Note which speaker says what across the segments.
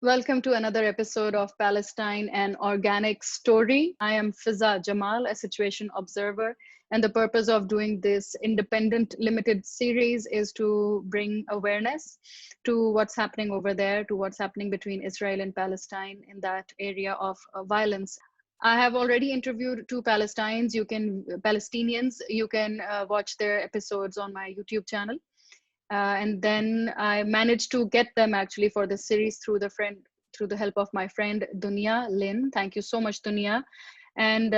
Speaker 1: Welcome to another episode of Palestine, an Organic Story. I am Fiza Jamal, a situation observer, and the purpose of doing this independent limited series is to bring awareness to what's happening over there, to what's happening between Israel and Palestine in that area of violence. I have already interviewed two Palestinians. You can watch their episodes on my YouTube channel. And then I managed to get them actually for this series through the help of my friend Dunia Lin. Thank you so much, Dunia. And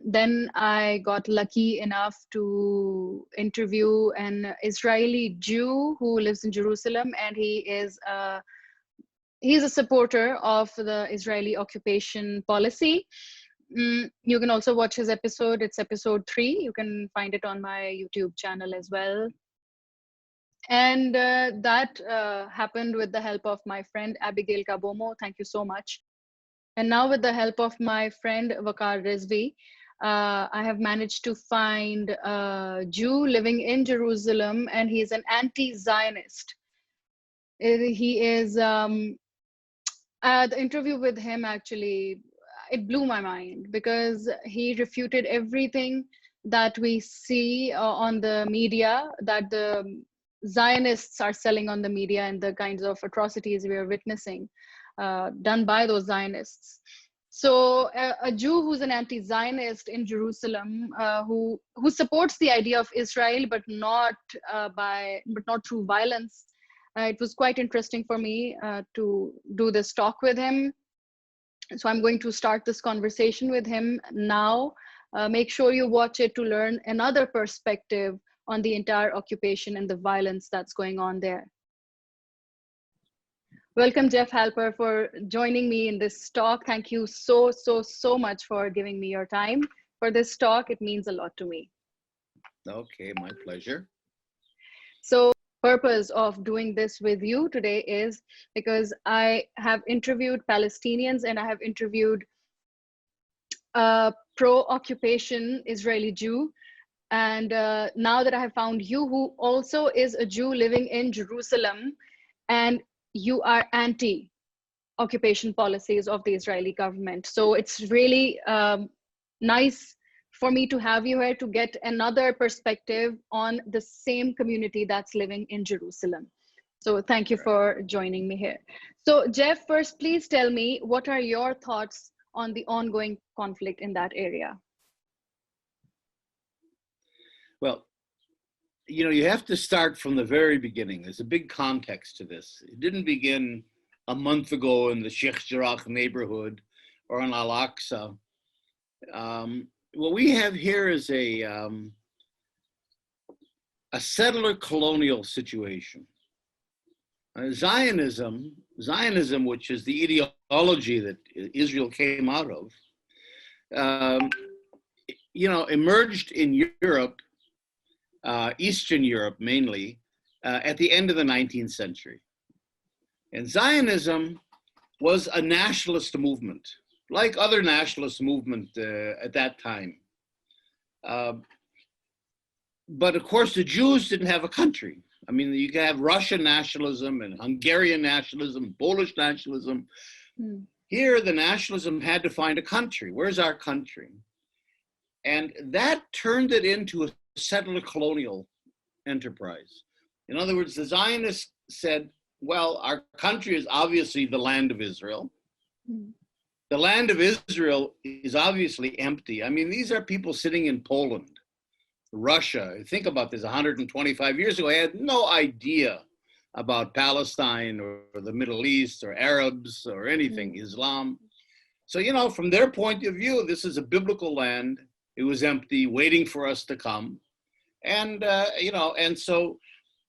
Speaker 1: then I got lucky enough to interview an Israeli Jew who lives in Jerusalem, and he's a supporter of the Israeli occupation policy. You can also watch his episode. It's episode 3. You can find it on my YouTube channel as well. And that happened with the help of my friend Abigail Kabomo. Thank you so much. And now with the help of my friend Vakar Rizvi, I have managed to find a Jew living in Jerusalem, and he's an anti-Zionist. He is, the interview with him actually, it blew my mind because he refuted everything that we see on the media, that the Zionists are selling on the media, and the kinds of atrocities we are witnessing done by those Zionists. So a Jew who's an anti-Zionist in Jerusalem, who supports the idea of Israel, but not through violence. It was quite interesting for me to do this talk with him. So I'm going to start this conversation with him now. Make sure you watch it to learn another perspective on the entire occupation and the violence that's going on there. Welcome, Jeff Halper, for joining me in this talk. Thank you so much for giving me your time for this talk. It means a lot to me.
Speaker 2: Okay, my pleasure.
Speaker 1: So the purpose of doing this with you today is because I have interviewed Palestinians and I have interviewed a pro-occupation Israeli Jew. And now that I have found you, who also is a Jew living in Jerusalem, and you are anti-occupation policies of the Israeli government. So it's really nice for me to have you here to get another perspective on the same community that's living in Jerusalem. So thank you for joining me here. So Jeff, first, please tell me, what are your thoughts on the ongoing conflict in that area?
Speaker 2: Well, you have to start from the very beginning. There's a big context to this. It didn't begin a month ago in the Sheikh Jarrah neighborhood or in Al-Aqsa. What we have here is a settler colonial situation. Zionism, which is the ideology that Israel came out of, emerged in Europe, Eastern Europe mainly, at the end of the 19th century. And Zionism was a nationalist movement, like other nationalist movements at that time. But of course, the Jews didn't have a country. I mean, you can have Russian nationalism and Hungarian nationalism, Polish nationalism. Here, the nationalism had to find a country. Where's our country? And that turned it into a settler colonial enterprise. In other words, the Zionists said, well, our country is obviously the land of Israel. The land of Israel is obviously empty. I mean, these are people sitting in Poland, Russia. Think about this, 125 years ago, I had no idea about Palestine or the Middle East or Arabs or anything, Islam. So, from their point of view, this is a biblical land. It was empty, waiting for us to come. And, and so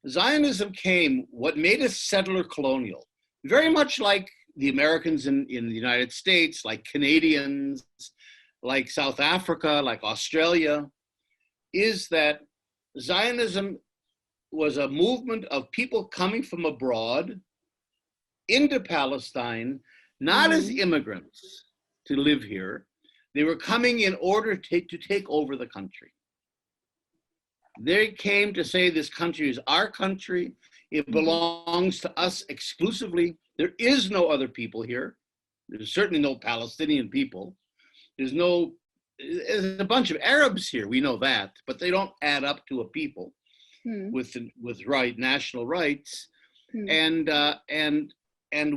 Speaker 2: Zionism came, what made it settler colonial, very much like the Americans in the United States, like Canadians, like South Africa, like Australia, is that Zionism was a movement of people coming from abroad into Palestine, not as immigrants to live here. They were coming in order to take over the country. They came to say this country is our country. It belongs to us exclusively. There is no other people here. There's certainly no Palestinian people. There's a bunch of Arabs here, we know that, but they don't add up to a people with national rights. And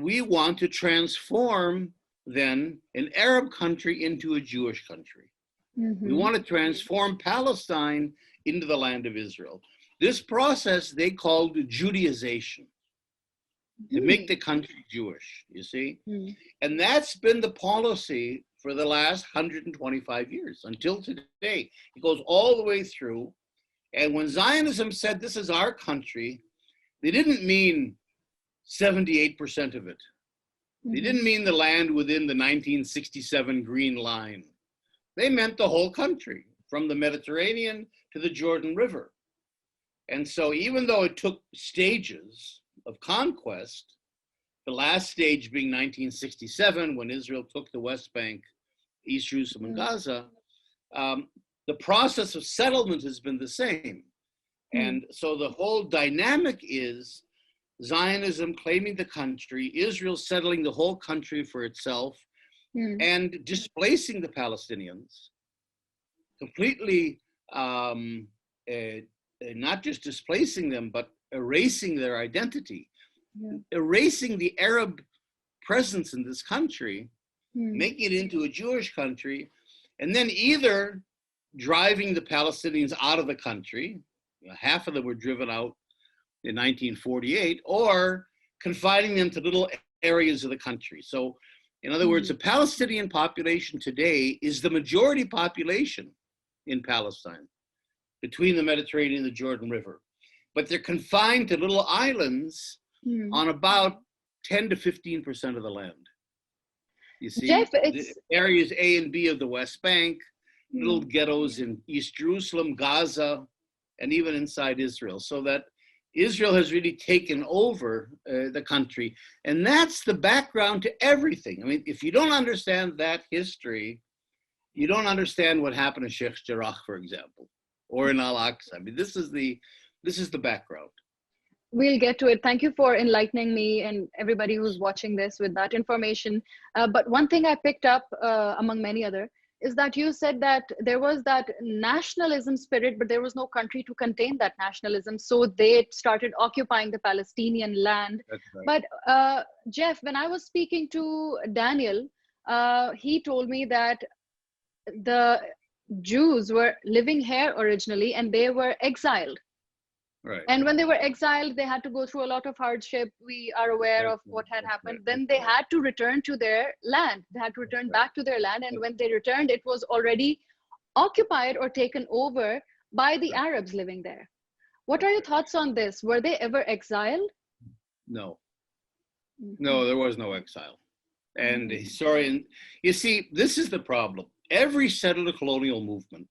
Speaker 2: we want to transform then an Arab country into a Jewish country. We want to transform Palestine into the land of Israel. This process they called Judaization, to make the country Jewish, you see? And that's been the policy for the last 125 years until today. It goes all the way through. And when Zionism said this is our country, they didn't mean 78% of it. They didn't mean the land within the 1967 Green Line. They meant the whole country, from the Mediterranean to the Jordan River. And so even though it took stages of conquest, the last stage being 1967, when Israel took the West Bank, East Jerusalem, and Gaza, the process of settlement has been the same. And so the whole dynamic is Zionism claiming the country, Israel settling the whole country for itself, and displacing the Palestinians, completely, not just displacing them, but erasing their identity, erasing the Arab presence in this country, making it into a Jewish country, and then either driving the Palestinians out of the country, half of them were driven out in 1948, or confining them to little areas of the country. So, in other words, the Palestinian population today is the majority population in Palestine, between the Mediterranean and the Jordan River. But they're confined to little islands on about 10 to 15% of the land. You see,
Speaker 1: Jeff,
Speaker 2: the areas A and B of the West Bank, little ghettos in East Jerusalem, Gaza, and even inside Israel. So that Israel has really taken over the country. And that's the background to everything. I mean, if you don't understand that history, you don't understand what happened in Sheikh Jarrah, for example, or in Al-Aqsa. I mean, this is the background.
Speaker 1: We'll get to it. Thank you for enlightening me and everybody who's watching this with that information. But one thing I picked up, among many other, is that you said that there was that nationalism spirit, but there was no country to contain that nationalism. So they started occupying the Palestinian land.
Speaker 2: That's right.
Speaker 1: But Jeff, when I was speaking to Daniel, he told me that the Jews were living here originally and they were exiled.
Speaker 2: Right.
Speaker 1: And when they were exiled, they had to go through a lot of hardship. We are aware of what had happened. Then they had to return to their land. They had to return back to their land. And when they returned, it was already occupied or taken over by the Arabs living there. What are your thoughts on this? Were they ever exiled?
Speaker 2: No. No, there was no exile. And historian, you see, this is the problem. Every settler colonial movement,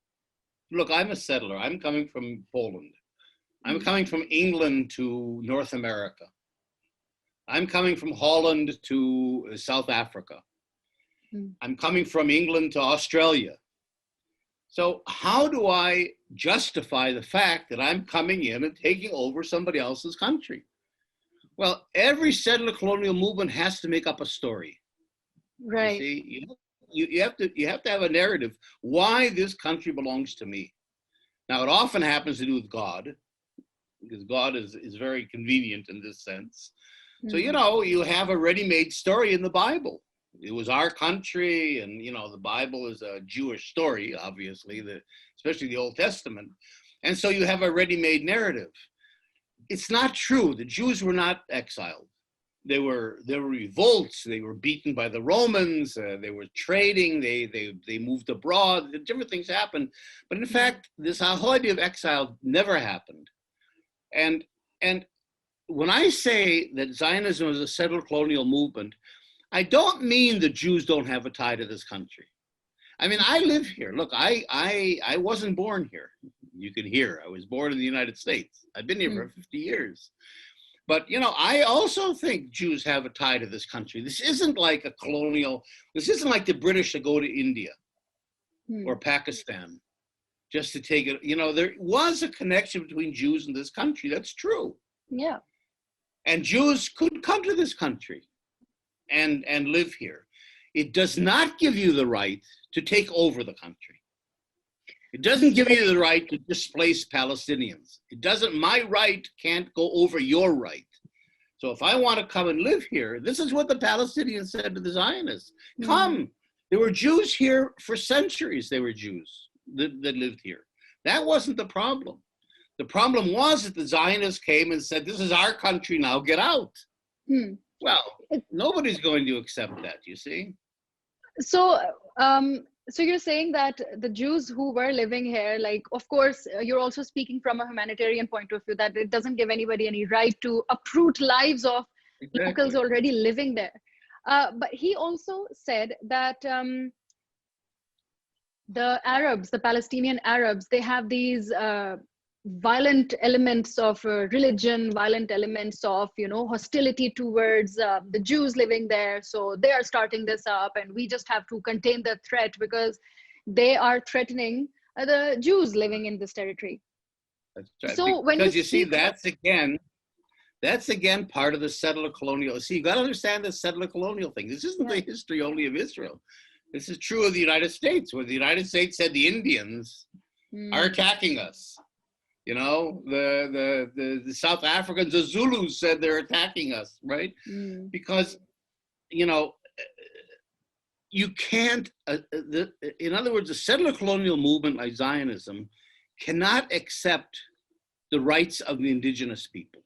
Speaker 2: look, I'm a settler. I'm coming from Poland. I'm coming from England to North America. I'm coming from Holland to South Africa. I'm coming from England to Australia. So how do I justify the fact that I'm coming in and taking over somebody else's country? Well, every settler colonial movement has to make up a story.
Speaker 1: Right.
Speaker 2: You see, you have to have a narrative why this country belongs to me. Now, it often happens to do with God, because God is very convenient in this sense. So, you know, you have a ready-made story in the Bible. It was our country, and, you know, the Bible is a Jewish story, obviously, especially the Old Testament. And so you have a ready-made narrative. It's not true. The Jews were not exiled. There were revolts. They were beaten by the Romans. They were trading. They moved abroad. Different things happened. But in fact, this whole idea of exile never happened. And when I say that Zionism is a settler colonial movement, I don't mean the Jews don't have a tie to this country. I mean, I live here. Look, I wasn't born here. You can hear I was born in the United States. I've been here for 50 years. But, you know, I also think Jews have a tie to this country. This isn't like a colonial, this isn't like the British to go to India or Pakistan just to take it. You know, there was a connection between Jews and this country. That's true.
Speaker 1: Yeah.
Speaker 2: And Jews could come to this country and live here. It does not give you the right to take over the country. It doesn't give you the right to displace Palestinians. It doesn't, my right can't go over your right. So if I want to come and live here, this is what the Palestinians said to the Zionists. Come. There were Jews here for centuries. They were Jews that lived here. That wasn't the problem. The problem was that the Zionists came and said, this is our country now, get out. Well, nobody's going to accept that, you see.
Speaker 1: So, so you're saying that the Jews who were living here, like, of course, you're also speaking from a humanitarian point of view, that it doesn't give anybody any right to uproot lives of locals already living there. But he also said that the Arabs, the Palestinian Arabs, they have these violent elements of religion, violent elements of, you know, hostility towards the Jews living there. So they are starting this up, and we just have to contain the threat because they are threatening the Jews living in this territory.
Speaker 2: That's right.
Speaker 1: So
Speaker 2: because you see, that's again part of the settler colonial. See, you got to understand the settler colonial thing. This isn't the history only of Israel. This is true of the United States, where the United States said the Indians are attacking us. You know, the South Africans, the Zulus said they're attacking us, right? Because, you know, you can't, in other words, the settler colonial movement like Zionism cannot accept the rights of the indigenous people.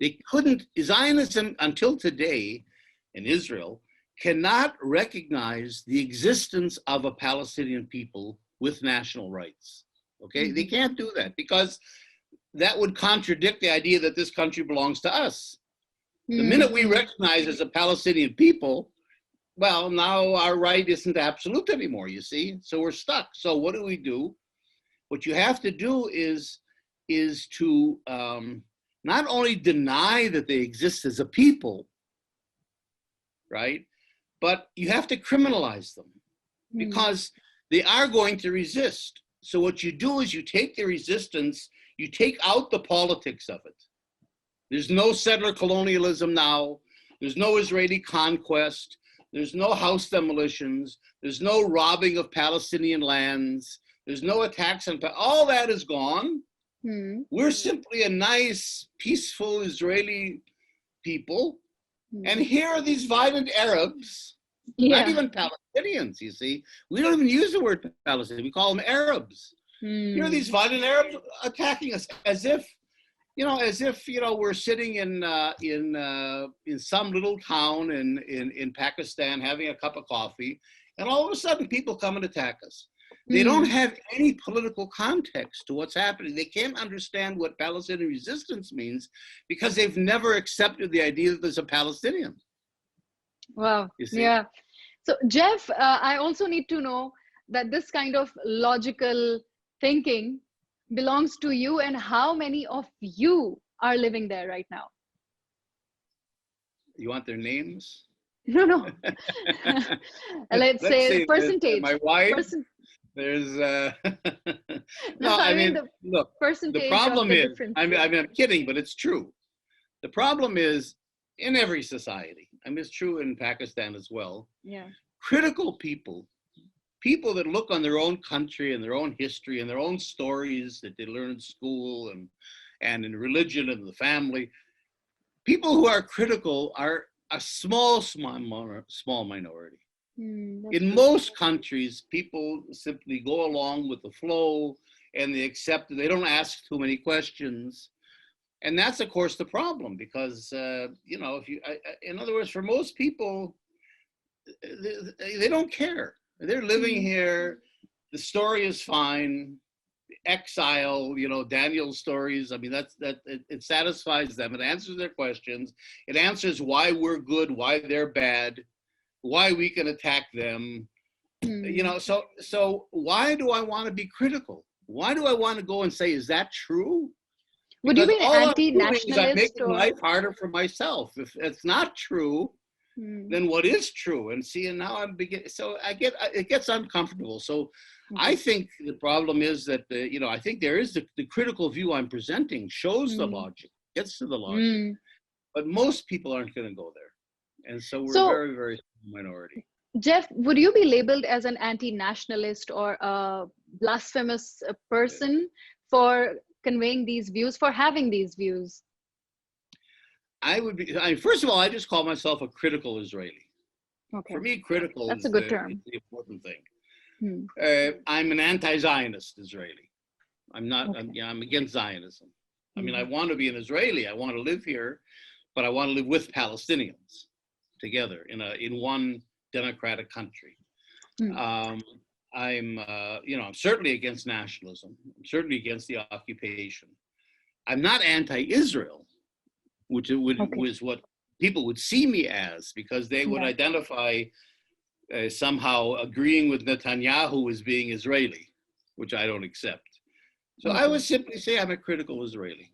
Speaker 2: They couldn't, Zionism until today in Israel cannot recognize the existence of a Palestinian people with national rights. Okay, they can't do that because that would contradict the idea that this country belongs to us. The minute we recognize as a Palestinian people, well, now our right isn't absolute anymore, you see? So we're stuck. So what do? What you have to do is to not only deny that they exist as a people, right? But you have to criminalize them because they are going to resist. So what you do is you take the resistance, you take out the politics of it. There's no settler colonialism now. There's no Israeli conquest. There's no house demolitions. There's no robbing of Palestinian lands. There's no attacks on, all that is gone. We're simply a nice, peaceful Israeli people. And here are these violent Arabs, not even Palestinians, you see. We don't even use the word Palestinian. We call them Arabs. Here are these violent Arabs attacking us as if, you know, we're sitting in some little town in Pakistan having a cup of coffee, and all of a sudden people come and attack us. They don't have any political context to what's happening. They can't understand what Palestinian resistance means because they've never accepted the idea that there's a Palestinian.
Speaker 1: Wow. Yeah. So Jeff, I also need to know that this kind of logical thinking belongs to you, and how many of you are living there right now?
Speaker 2: You want their names?
Speaker 1: No. Let's say percentage.
Speaker 2: My wife. There's no, I mean, look, the problem is, I mean, I'm kidding, but it's true. The problem is in every society, I mean, it's true in Pakistan as well.
Speaker 1: Yeah.
Speaker 2: Critical people that look on their own country and their own history and their own stories that they learn in school and in religion and the family, people who are critical are a small minority. In most countries, people simply go along with the flow and they accept, they don't ask too many questions. And that's, of course, the problem because, you know, in other words, for most people, they don't care. They're living here. The story is fine. Exile, you know, Daniel's stories. I mean, it satisfies them. It answers their questions. It answers why we're good, why they're bad, why we can attack them. You know, so why do I want to be critical? Why do I want to go and say, is that true?
Speaker 1: Would you be an anti-nationalist?
Speaker 2: I'm making life harder for myself. If it's not true, then what is true? And see, and now I'm beginning. So it gets uncomfortable. So I think the problem is that you know, I think there is the critical view I'm presenting shows the logic, gets to the logic. but most people aren't going to go there. And so we're
Speaker 1: So,
Speaker 2: very, very minority.
Speaker 1: Jeff, would you be labeled as an anti-nationalist or a blasphemous person for conveying these views, for having these views?
Speaker 2: I would be, first of all, I just call myself a critical Israeli.
Speaker 1: Okay.
Speaker 2: For me, critical
Speaker 1: That's
Speaker 2: is
Speaker 1: a good term.
Speaker 2: the important thing.
Speaker 1: Hmm.
Speaker 2: I'm an anti-Zionist Israeli. I'm not,
Speaker 1: Okay.
Speaker 2: I'm against Zionism. I mean, I
Speaker 1: Mhm.
Speaker 2: want to be an Israeli. I want to live here, but I want to live with Palestinians together in one democratic country.
Speaker 1: Hmm.
Speaker 2: I'm certainly against nationalism. I'm certainly against the occupation. I'm not anti-Israel, which was what people would see me as, because they would
Speaker 1: Yeah.
Speaker 2: identify somehow agreeing with Netanyahu as being Israeli, which I don't accept. So I would simply say I'm a critical Israeli.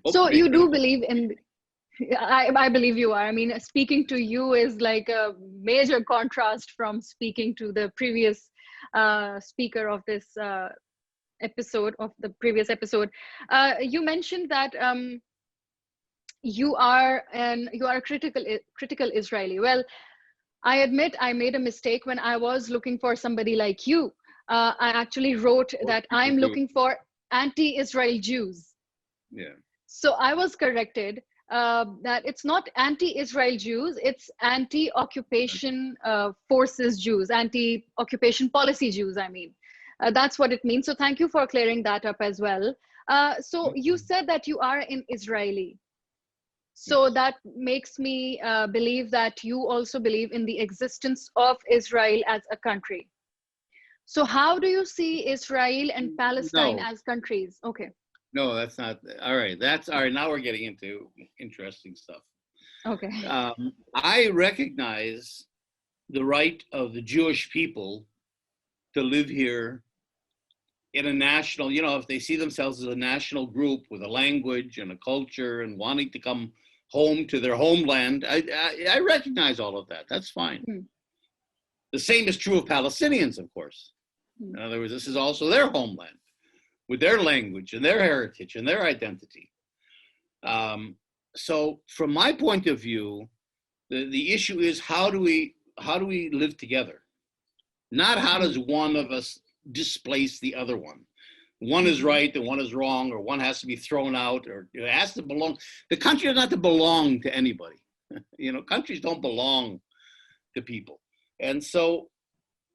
Speaker 1: So you do believe in, I believe you are. I mean, speaking to you is like a major contrast from speaking to the previous speaker of this episode, of the previous episode. You mentioned that you are a critical Israeli. Well, I admit I made a mistake when I was looking for somebody like you. I actually wrote that I'm looking for anti-Israel Jews.
Speaker 2: Yeah.
Speaker 1: So I was corrected that it's not anti-Israel Jews, it's anti-occupation forces Jews, anti-occupation policy Jews, I mean. That's what it means. So thank you for clearing that up as well. So you said that you are an Israeli. So that makes me believe that you also believe in the existence of Israel as a country. So how do you see Israel and Palestine as countries? Okay.
Speaker 2: No, that's not. All right. That's all right. Now we're getting into interesting stuff.
Speaker 1: Okay.
Speaker 2: I recognize the right of the Jewish people to live here in a national, if they see themselves as a national group with a language and a culture and wanting to come home to their homeland, I recognize all of that. That's fine. The same is true of Palestinians, of course. In other words, this is also their homeland with their language and their heritage and their identity. So from my point of view, the issue is how do we live together? Not how does one of us displace the other one. One is right and one is wrong, or one has to be thrown out, or it has to belong. The country is not to belong to anybody. Countries don't belong to people. And so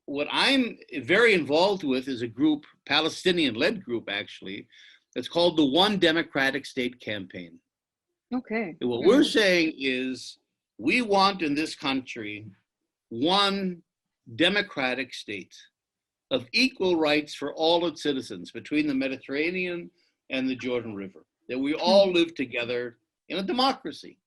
Speaker 2: what I'm very involved with is a group, Palestinian-led group actually, that's called the One Democratic State Campaign.
Speaker 1: Okay.
Speaker 2: And what we're saying is we want in this country one democratic state of equal rights for all its citizens between the Mediterranean and the Jordan River, that we all live together in a democracy.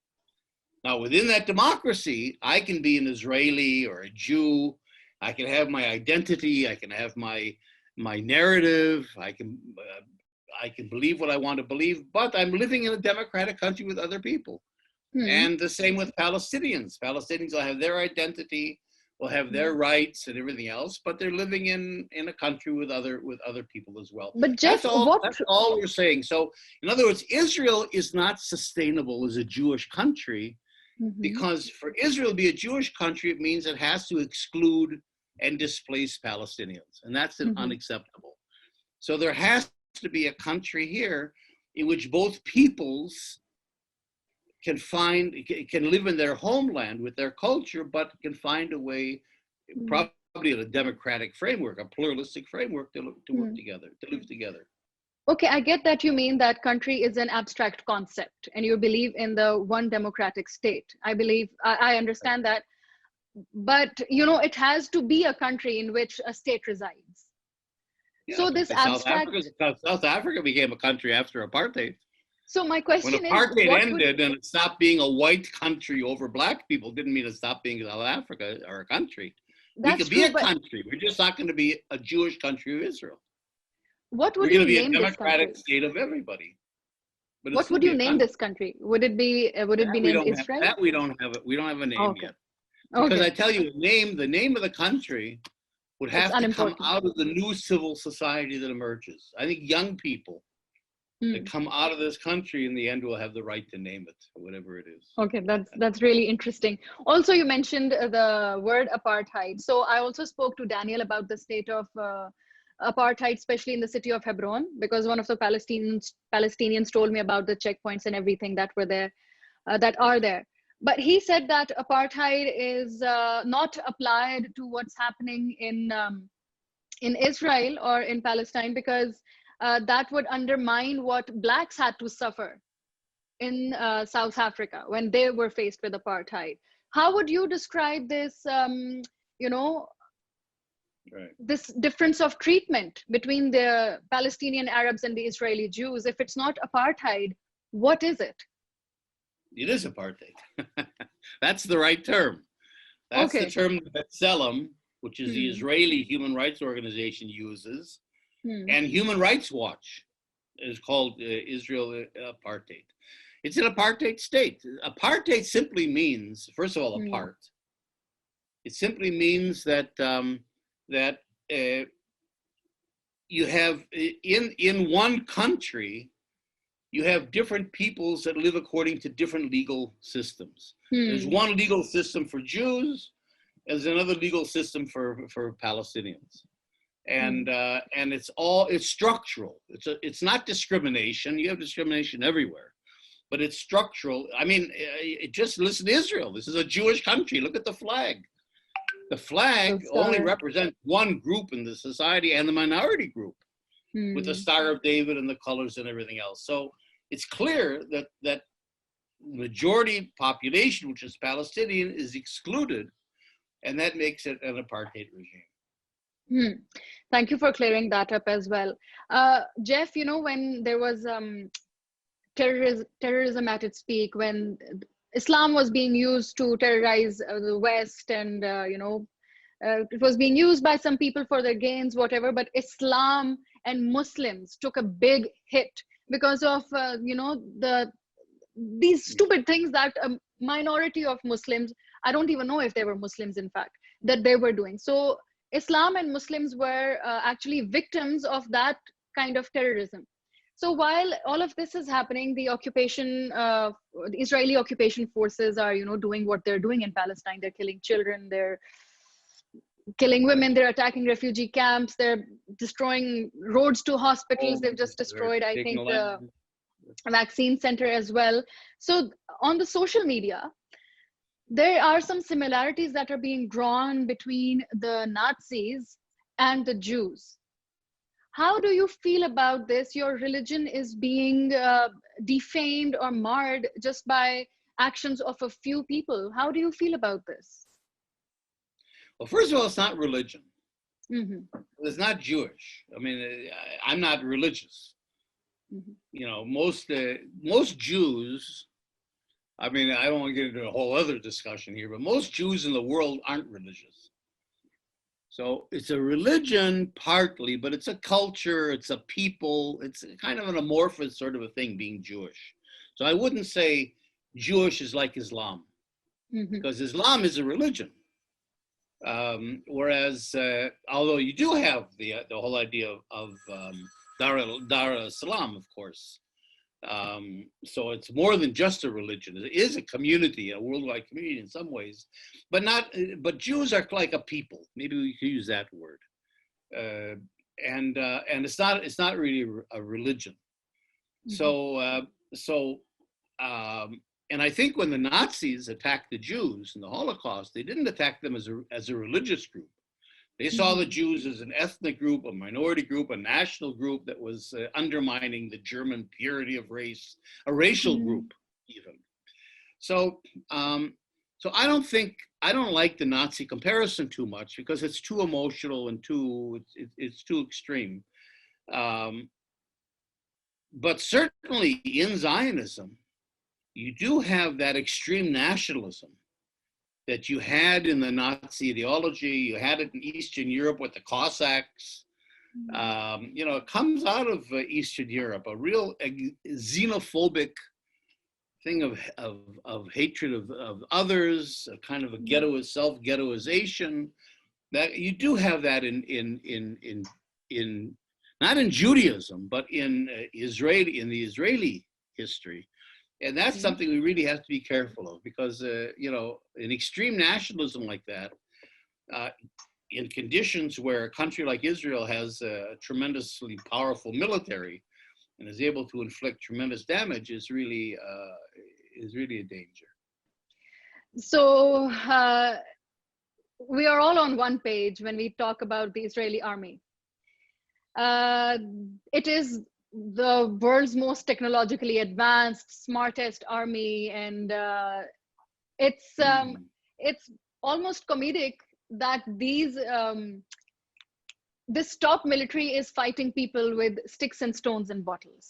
Speaker 2: Now, within that democracy, I can be an Israeli or a Jew. I can have my identity. I can have my narrative. I can believe what I want to believe, but I'm living in a democratic country with other people. And the same with Palestinians. Palestinians will have their identity, will have their rights and everything else, but they're living in a country with other people as well.
Speaker 1: But Jeff,
Speaker 2: that's all we're saying. So, in other words, Israel is not sustainable as a Jewish country, because for Israel to be a Jewish country, it means it has to exclude and displace Palestinians, and that's unacceptable. So there has to be a country here in which both peoples can live in their homeland with their culture, but can find a way, probably in a democratic framework, a pluralistic framework, to work together, to live together.
Speaker 1: Okay, I get that you mean that country is an abstract concept and you believe in the one democratic state. I understand that, but it has to be a country in which a state resides.
Speaker 2: Yeah,
Speaker 1: so this abstract...
Speaker 2: South Africa became a country after apartheid.
Speaker 1: So my question
Speaker 2: when apartheid ended and it stopped being a white country over black people, didn't mean it stopped being South Africa or a country. We could be a country. We're just not going to be a Jewish country of Israel.
Speaker 1: What would
Speaker 2: We're
Speaker 1: you
Speaker 2: going to be
Speaker 1: name
Speaker 2: a
Speaker 1: this country?
Speaker 2: democratic state of everybody. But
Speaker 1: what would you name this country? Would it be named Israel?
Speaker 2: We don't have it. We don't have a name yet. Because I tell you, the name of the country would have to come out of the new civil society that emerges. I think young people that come out of this country in the end will have the right to name it, whatever it is.
Speaker 1: Okay, that's really interesting. Also, you mentioned the word apartheid. So I also spoke to Daniel about the state of apartheid, especially in the city of Hebron, because one of the Palestinians told me about the checkpoints and everything that were there, that are there. But he said that apartheid is not applied to what's happening in Israel or in Palestine, because that would undermine what blacks had to suffer in South Africa when they were faced with apartheid. How would you describe this, you know,
Speaker 2: Right.
Speaker 1: this difference of treatment between the Palestinian Arabs and the Israeli Jews? If it's not apartheid, what is it?
Speaker 2: It is apartheid. That's the right term. That's
Speaker 1: Okay.
Speaker 2: the term that B'Tselem, which is the
Speaker 1: Hmm.
Speaker 2: Israeli human rights organization, uses,
Speaker 1: Hmm.
Speaker 2: and Human Rights Watch is called Israel apartheid. It's an apartheid state. Apartheid simply means, first of all,
Speaker 1: Hmm.
Speaker 2: apart. It simply means that you have in one country, you have different peoples that live according to different legal systems. There's
Speaker 1: Hmm.
Speaker 2: one legal system for Jews, there's another legal system for Palestinians. And it's structural. It's not discrimination. You have discrimination everywhere, but it's structural. I mean, just listen to Israel. This is a Jewish country. Look at the flag. The flag only represents one group in the society and the minority group, with the Star of David and the colors and everything else. So it's clear that majority population, which is Palestinian, is excluded, and that makes it an apartheid regime.
Speaker 1: Thank you for clearing that up as well. Jeff, you know, when there was terrorism at its peak, when Islam was being used to terrorize the West, and it was being used by some people for their gains, whatever, but Islam and Muslims took a big hit because of these stupid things that a minority of Muslims, I don't even know if they were Muslims, in fact, that they were doing. So Islam and Muslims were actually victims of that kind of terrorism. So while all of this is happening, the Israeli occupation forces are, doing what they're doing in Palestine. They're killing children, they're killing women, they're attacking refugee camps, they're destroying roads to hospitals. They've just destroyed, I think, the vaccine center as well. So on the social media, there are some similarities that are being drawn between the Nazis and the Jews. How do you feel about this? Your religion is being defamed or marred just by actions of a few people. How do you feel about this?
Speaker 2: Well, first of all, it's not religion.
Speaker 1: Mm-hmm.
Speaker 2: It's not Jewish. I mean, I'm not religious. Mm-hmm. You know, most Jews, I mean, I don't want to get into a whole other discussion here, but most Jews in the world aren't religious. So it's a religion partly, but it's a culture, it's a people, it's kind of an amorphous sort of a thing, being Jewish. So I wouldn't say Jewish is like Islam, because Islam is a religion. Whereas, although you do have the whole idea of Dar al-Islam, of course. So it's more than just a religion. It is a community, a worldwide community in some ways, but Jews are like a people. Maybe we could use that word. And it's not really a religion. Mm-hmm. So and I think when the Nazis attacked the Jews in the Holocaust, they didn't attack them as a religious group. They saw the Jews as an ethnic group, a minority group, a national group that was undermining the German purity of race, a racial group even. So I don't like the Nazi comparison too much, because it's too emotional and it's too extreme. But certainly in Zionism, you do have that extreme nationalism that you had in the Nazi ideology. You had it in Eastern Europe with the Cossacks. It comes out of Eastern Europe, a real xenophobic thing of hatred of others, a kind of a self-ghettoization. That you do have that in not in Judaism, but in the Israeli history. And that's something we really have to be careful of, because, an extreme nationalism like that, in conditions where a country like Israel has a tremendously powerful military and is able to inflict tremendous damage, is really a danger.
Speaker 1: So we are all on one page when we talk about the Israeli army. It is the world's most technologically advanced, smartest army, and it's almost comedic that this top military is fighting people with sticks and stones and bottles.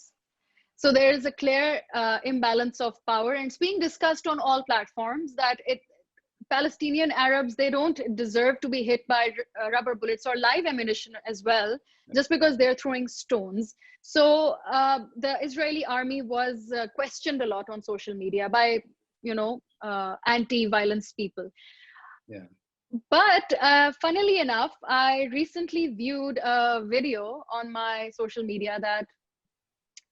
Speaker 1: So there is a clear imbalance of power, and it's being discussed on all platforms that Palestinian Arabs, they don't deserve to be hit by rubber bullets or live ammunition as well, just because they're throwing stones. So the Israeli army was questioned a lot on social media by, anti-violence people.
Speaker 2: Yeah.
Speaker 1: But funnily enough, I recently viewed a video on my social media that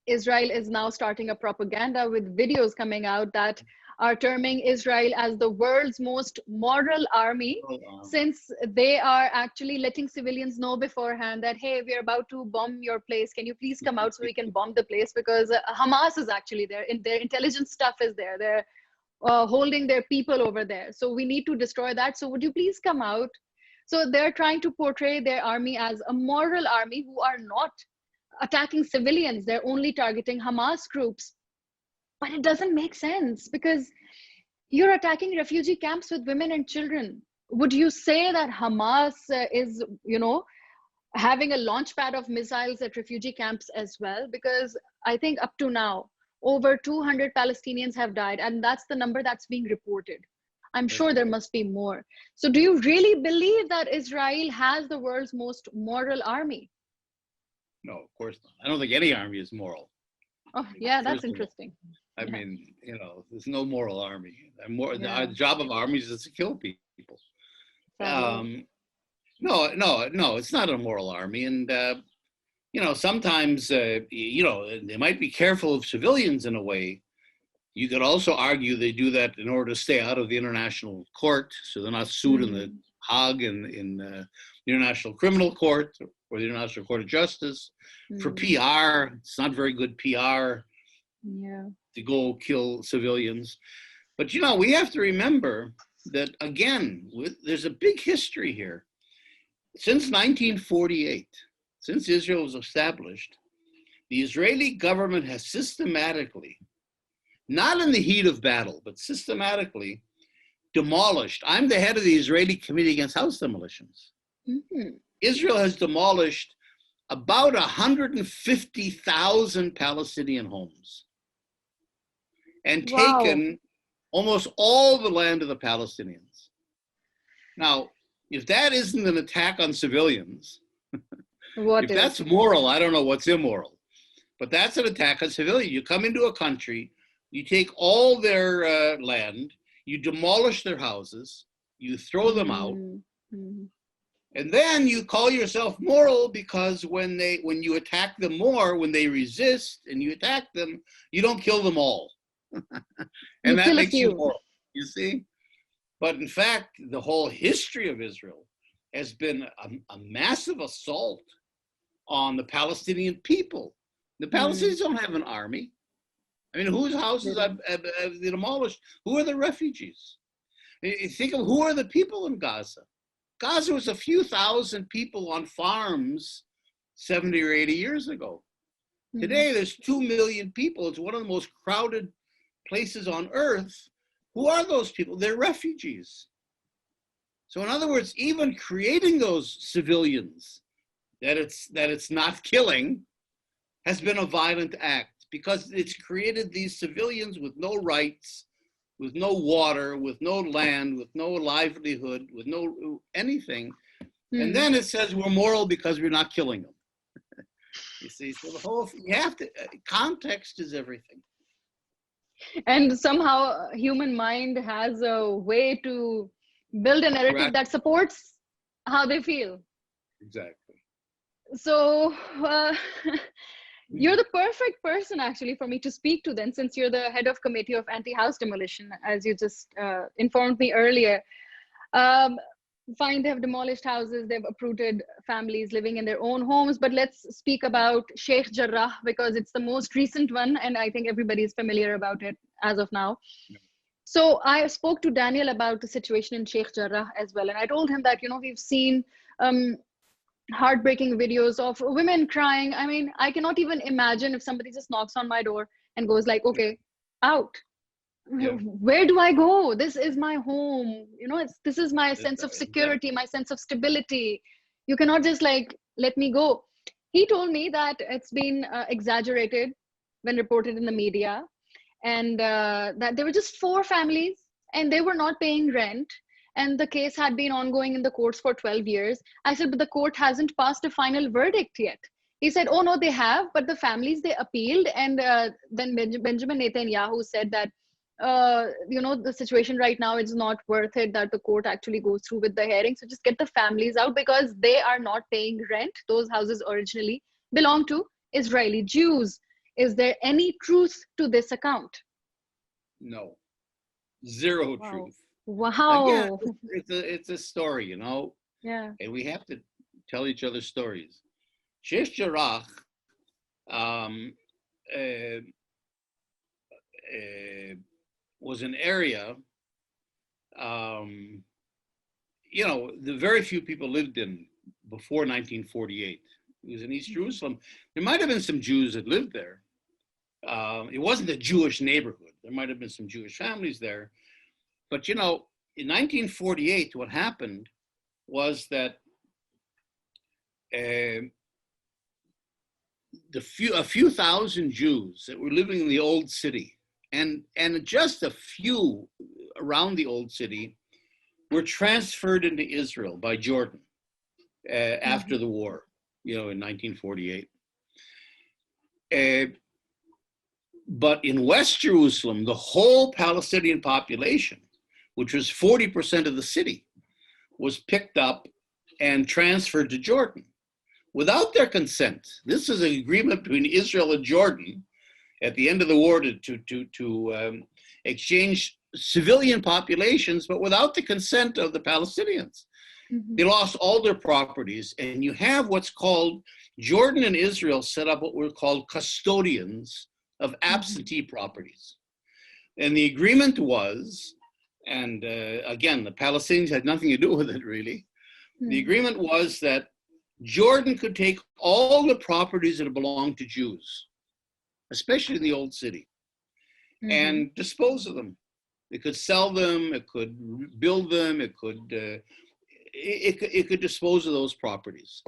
Speaker 1: Israel is now starting a propaganda with videos coming out that are terming Israel as the world's most moral army, since they are actually letting civilians know beforehand that, hey, we're about to bomb your place. Can you please come out so we can bomb the place? Because Hamas is actually there. Their intelligence stuff is there. They're holding their people over there. So we need to destroy that. So would you please come out? So they're trying to portray their army as a moral army who are not attacking civilians. They're only targeting Hamas groups. But it doesn't make sense, because you're attacking refugee camps with women and children. Would you say that Hamas is, having a launch pad of missiles at refugee camps as well? Because I think up to now, over 200 Palestinians have died, and that's the number that's being reported. I'm sure there must be more. So do you really believe that Israel has the world's most moral army?
Speaker 2: No, of course not. I don't think any army is moral.
Speaker 1: Oh, yeah, that's interesting.
Speaker 2: I mean, there's no moral army. The job of armies is to kill people. No, it's not a moral army. And, sometimes, they might be careful of civilians in a way. You could also argue they do that in order to stay out of the international court, so they're not sued in the Hague and in the International Criminal Court or the International Court of Justice. For PR, it's not very good PR to go kill civilians. But, we have to remember that, again, there's a big history here. Since 1948, since Israel was established, the Israeli government has systematically, not in the heat of battle, but systematically demolished. I'm the head of the Israeli Committee Against House Demolitions. Israel has demolished about 150,000 Palestinian homes and taken almost all the land of the Palestinians. Now, if that isn't an attack on civilians, if that's moral, I don't know what's immoral. But that's an attack on civilians. You come into a country, you take all their land, you demolish their houses, you throw them out, and then you call yourself moral because when you attack them more, when they resist and you attack them, you don't kill them all. And that makes you moral, you see? But in fact, the whole history of Israel has been a massive assault on the Palestinian people. The Palestinians don't have an army. I mean, whose houses have they demolished? Who are the refugees? Think of who are the people in Gaza. Gaza was a few thousand people on farms 70 or 80 years ago. Today, there's 2 million people. It's one of the most crowded places on earth. Who are those people? They're refugees. So in other words, even creating those civilians that it's not killing has been a violent act, because it's created these civilians with no rights, with no water, with no land, with no livelihood, with no anything. And then it says we're moral because we're not killing them. You see, so context is everything.
Speaker 1: And somehow human mind has a way to build a narrative that supports how they feel.
Speaker 2: Exactly.
Speaker 1: So you're the perfect person actually for me to speak to then, since you're the head of committee of anti-house demolition, as you just informed me earlier. Um, Fine, they have demolished houses, they've uprooted families living in their own homes, but let's speak about Sheikh Jarrah because it's the most recent one, and I think everybody is familiar about it as of now. So I spoke to Daniel about the situation in Sheikh Jarrah as well, and I told him that, you know, we've seen heartbreaking videos of women crying. I mean, I cannot even imagine if somebody just knocks on my door and goes like, okay, out.
Speaker 2: Yeah.
Speaker 1: Where do I go? This is my home. You know, this is my sense of security,
Speaker 2: Exactly.
Speaker 1: my sense of stability. You cannot just like let me go. He told me that it's been exaggerated when reported in the media, and that there were just 4 families and they were not paying rent, and the case had been ongoing in the courts for 12 years. I said, but the court hasn't passed a final verdict yet. He said, oh no, they have, but the families, they appealed, and then Benjamin Netanyahu said that you know, the situation right now, it's not worth it that the court actually goes through with the hearing, so just get the families out because they are not paying rent. Those houses originally belong to Israeli Jews. Is there any truth to this account?
Speaker 2: No, zero
Speaker 1: Wow.
Speaker 2: truth. Again,
Speaker 1: Wow.
Speaker 2: it's a story, you know,
Speaker 1: Yeah.
Speaker 2: and we have to tell each other stories. Sheikh Jarrah um, uh, was an area, you know, the very few people lived in before 1948. It was in East Jerusalem. There might have been some Jews that lived there. It wasn't a Jewish neighborhood. There might have been some Jewish families there. But, you know, in 1948, what happened was that a few thousand Jews that were living in the old city, and just a few around the old city, were transferred into Israel by Jordan after the war, you know, in 1948. But in West Jerusalem, the whole Palestinian population, which was 40% of the city, was picked up and transferred to Jordan without their consent. This is an agreement between Israel and Jordan at the end of the war to exchange civilian populations, but without the consent of the Palestinians. They lost all their properties, and you have what's called, Jordan and Israel set up what were called custodians of absentee properties. And the agreement was, and again, the Palestinians had nothing to do with it really. The agreement was that Jordan could take all the properties that belonged to Jews, especially in the old city, and dispose of them. It could sell them, it could build them, it could dispose of those properties.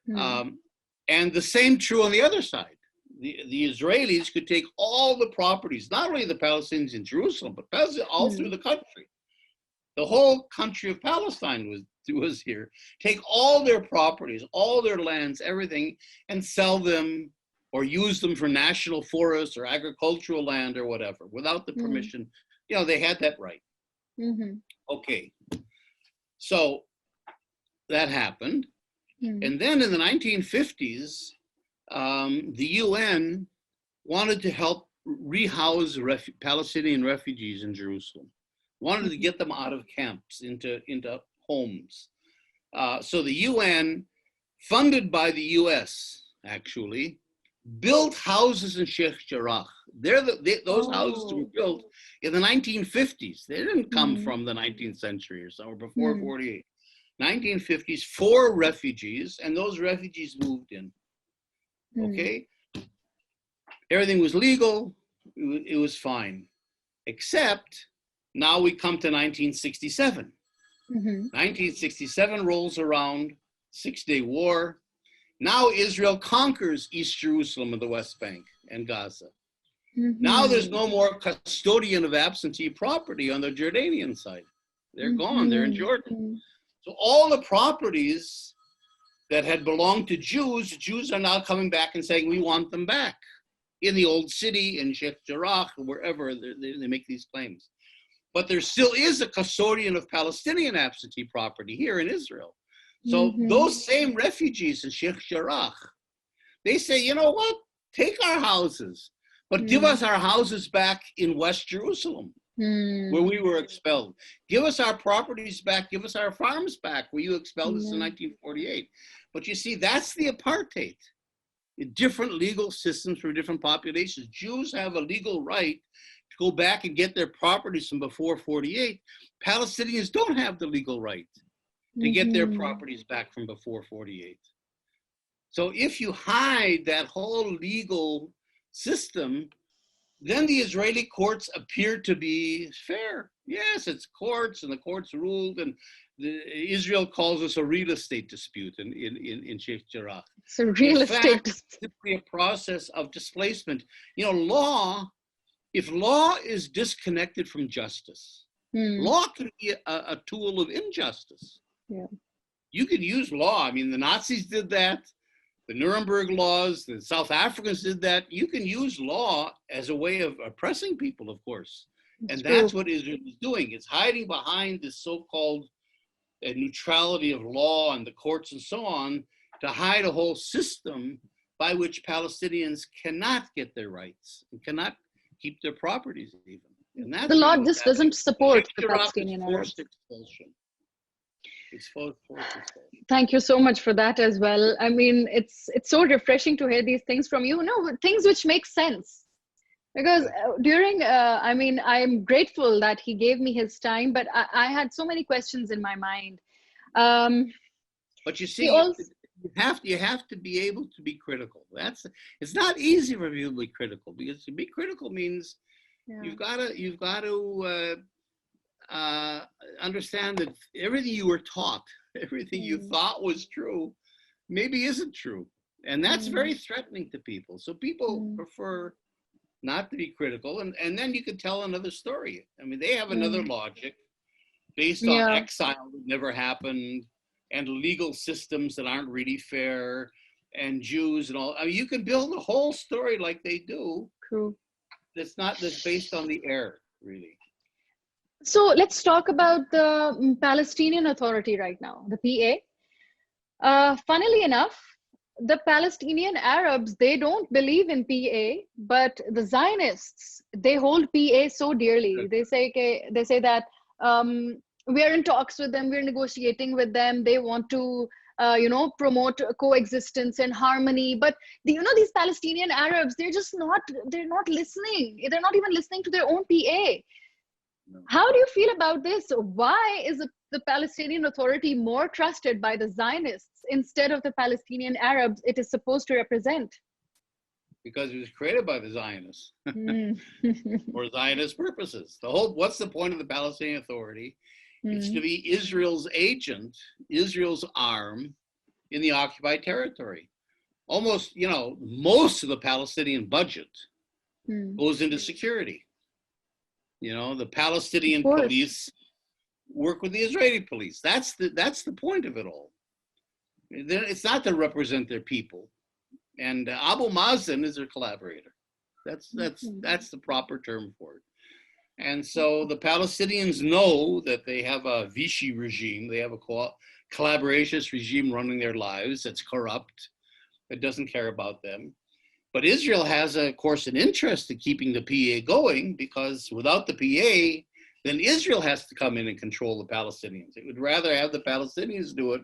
Speaker 2: And the same true on the other side. The Israelis could take all the properties, not only the Palestinians in Jerusalem, but all through the country. The whole country of Palestine was here. Take all their properties, all their lands, everything, and sell them or use them for national forests or agricultural land or whatever, without the permission. You know, they had that right. Okay. So that happened. And then in the 1950s, the UN wanted to help rehouse Palestinian refugees in Jerusalem, wanted to get them out of camps into homes. So the UN, funded by the US, actually, built houses in Sheikh Jarrah. Those houses were built in the 1950s. They didn't come from the 19th century or so, or before 48. 1950s for refugees, and those refugees moved in. Okay? Everything was legal, it was fine. Except now we come to 1967. 1967 rolls around, 6-day war. Now Israel conquers East Jerusalem and the West Bank and Gaza. Now there's no more custodian of absentee property on the Jordanian side. They're gone, they're in Jordan. So all the properties that had belonged to Jews are now coming back and saying, we want them back. In the old city, in Sheikh Jarrah, or wherever they make these claims. But there still is a custodian of Palestinian absentee property here in Israel. So those same refugees in Sheikh Jarrah, they say, you know what? Take our houses, but give us our houses back in West Jerusalem, where we were expelled. Give us our properties back. Give us our farms back, where you expelled us in 1948. But you see, that's the apartheid. Different legal systems for different populations. Jews have a legal right to go back and get their properties from before 48. Palestinians don't have the legal right to get their properties back from before 48. So if you hide that whole legal system, then the Israeli courts appear to be fair. Yes, it's courts, and the courts ruled, and Israel calls us a real estate dispute in Sheikh Jarrah.
Speaker 1: It's a real estate dispute.
Speaker 2: It's simply a process of displacement. You know, if law is disconnected from justice, law can be a tool of injustice.
Speaker 1: Yeah.
Speaker 2: You could use law. I mean, the Nazis did that. The Nuremberg laws, the South Africans did that. You can use law as a way of oppressing people, of course. And that's what Israel is doing. It's hiding behind this so-called neutrality of law and the courts and so on to hide a whole system by which Palestinians cannot get their rights and cannot keep their properties even. And that's
Speaker 1: the law just doesn't support the Palestinian Arabs.
Speaker 2: Forced expulsion. It's forced expulsion.
Speaker 1: Thank you so much for that as well. I mean, it's so refreshing to hear these things from you. No, things which make sense. Because I'm grateful that he gave me his time, but I had so many questions in my mind.
Speaker 2: But you see, you have to be able to be critical. It's not easy for people to be critical, because to be critical means you've got to understand that everything you were taught, everything you thought was true, maybe isn't true. And that's very threatening to people. So people prefer not to be critical. And then you could tell another story. I mean, they have another logic based on exile that never happened, and legal systems that aren't really fair, and Jews and all. I mean, you can build a whole story like they do.
Speaker 1: True.
Speaker 2: That's based on the error, really.
Speaker 1: So let's talk about the Palestinian Authority right now, the PA. Funnily enough, the Palestinian Arabs, they don't believe in PA, but the Zionists, they hold PA so dearly. They say that we're in talks with them, we're negotiating with them. They want to, promote coexistence and harmony. But these Palestinian Arabs, they're not listening. They're not even listening to their own PA. How do you feel about this? Why is the Palestinian Authority more trusted by the Zionists instead of the Palestinian Arabs it is supposed to represent?
Speaker 2: Because it was created by the Zionists for Zionist purposes. What's the point of the Palestinian Authority? It's to be Israel's agent, Israel's arm in the occupied territory. Almost, most of the Palestinian budget goes into security. The Palestinian police work with the Israeli police. That's the point of it all. It's not to represent their people. And Abu Mazen is their collaborator. That's the proper term for it. And so the Palestinians know that they have a Vichy regime. They have a collaborationist regime running their lives that's corrupt, that doesn't care about them. But Israel has, of course, an interest in keeping the PA going, because without the PA, then Israel has to come in and control the Palestinians. It would rather have the Palestinians do it.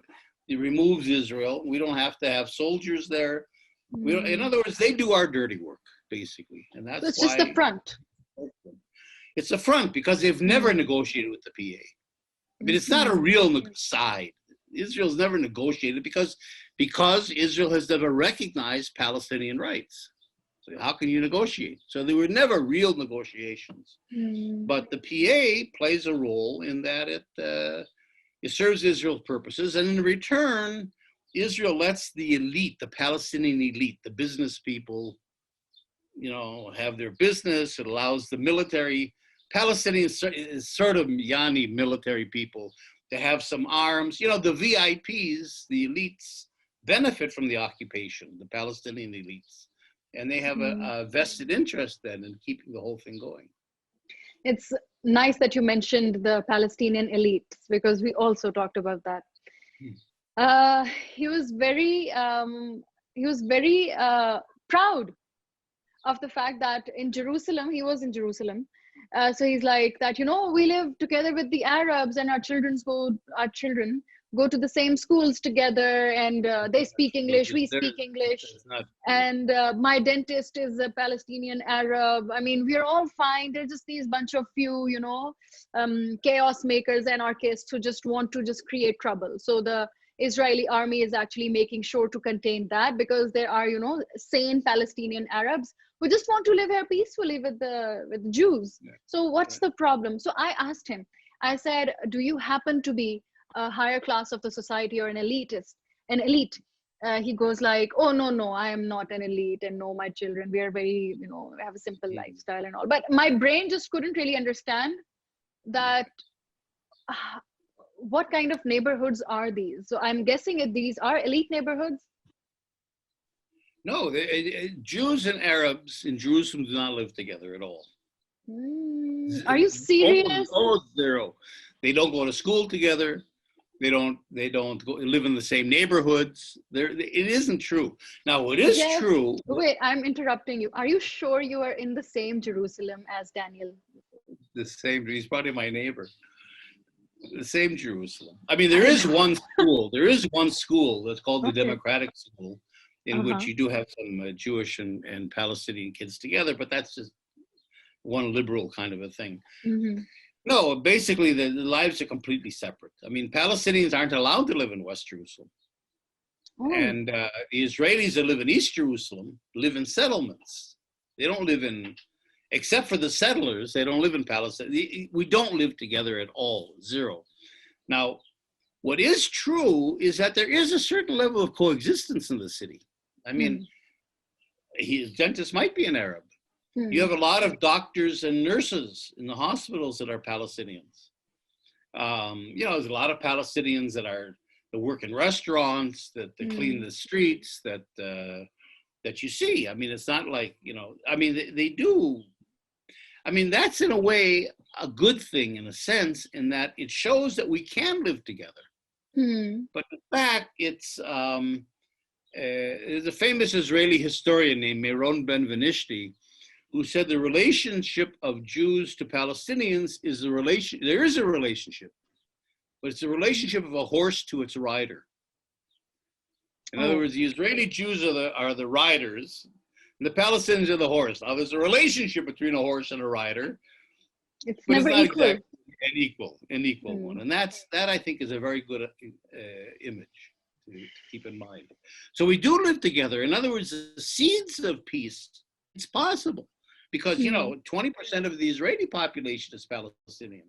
Speaker 2: It removes Israel. We don't have to have soldiers there. In other words, they do our dirty work, basically. And that's
Speaker 1: it's just the front.
Speaker 2: It's a front, because they've never negotiated with the PA. I mean, it's not a real side. Israel's never negotiated because Israel has never recognized Palestinian rights. So how can you negotiate? So there were never real negotiations. But the PA plays a role in that it serves Israel's purposes, and in return, Israel lets the elite, the Palestinian elite, the business people, have their business. It allows the military, Palestinians is sort of military people, to have some arms. The VIPs, the elites, benefit from the occupation, the Palestinian elites. And they have a vested interest then in keeping the whole thing going.
Speaker 1: It's nice that you mentioned the Palestinian elites, because we also talked about that. He was very proud of the fact that in Jerusalem, he was in Jerusalem. So he's like that, we live together with the Arabs, and our children go to the same schools together, and they speak English, we speak English. And my dentist is a Palestinian Arab. I mean, we're all fine. They're just these bunch of few, chaos makers, anarchists who just want to just create trouble. So the Israeli army is actually making sure to contain that, because there are, sane Palestinian Arabs who just want to live here peacefully with the Jews. Yeah. So what's the problem? So I asked him, I said, do you happen to be a higher class of the society or an elite? He goes like, oh, no, I am not an elite, and no, my children, we are very, have a simple lifestyle and all. But my brain just couldn't really understand that. What kind of neighborhoods are these? So I'm guessing these are elite neighborhoods.
Speaker 2: No, Jews and Arabs in Jerusalem do not live together at all.
Speaker 1: Are you serious?
Speaker 2: Almost zero. They don't go to school together. They don't live in the same neighborhoods. It isn't true. Now, what is true.
Speaker 1: Wait, I'm interrupting you. Are you sure you are in the same Jerusalem as Daniel?
Speaker 2: The same. He's probably my neighbor. The same Jerusalem. I mean, there is one school. There is one school that's called the Democratic School, in which you do have some Jewish and Palestinian kids together, but that's just one liberal kind of a thing. Mm-hmm. No, basically the lives are completely separate. I mean, Palestinians aren't allowed to live in West Jerusalem. Oh. And the Israelis that live in East Jerusalem live in settlements. They don't live in, except for the settlers, they don't live in Palestine. We don't live together at all, zero. Now, what is true is that there is a certain level of coexistence in the city. I mean, his dentist might be an Arab. You have a lot of doctors and nurses in the hospitals that are Palestinians. There's a lot of Palestinians that work in restaurants, that clean the streets, that you see. I mean, it's not like, they do. I mean, that's in a way a good thing, in a sense, in that it shows that we can live together. But in fact, there's a famous Israeli historian named Meron Ben-Venishti, who said the relationship of Jews to Palestinians is there is a relationship, but it's a relationship of a horse to its rider. In other words, the Israeli Jews are the riders, and the Palestinians are the horse. Now, there's a relationship between a horse and a rider.
Speaker 1: It's never equal.
Speaker 2: Exactly an equal one. And that I think is a very good image to keep in mind. So we do live together. In other words, the seeds of peace, it's possible. Because, 20% of the Israeli population is Palestinian.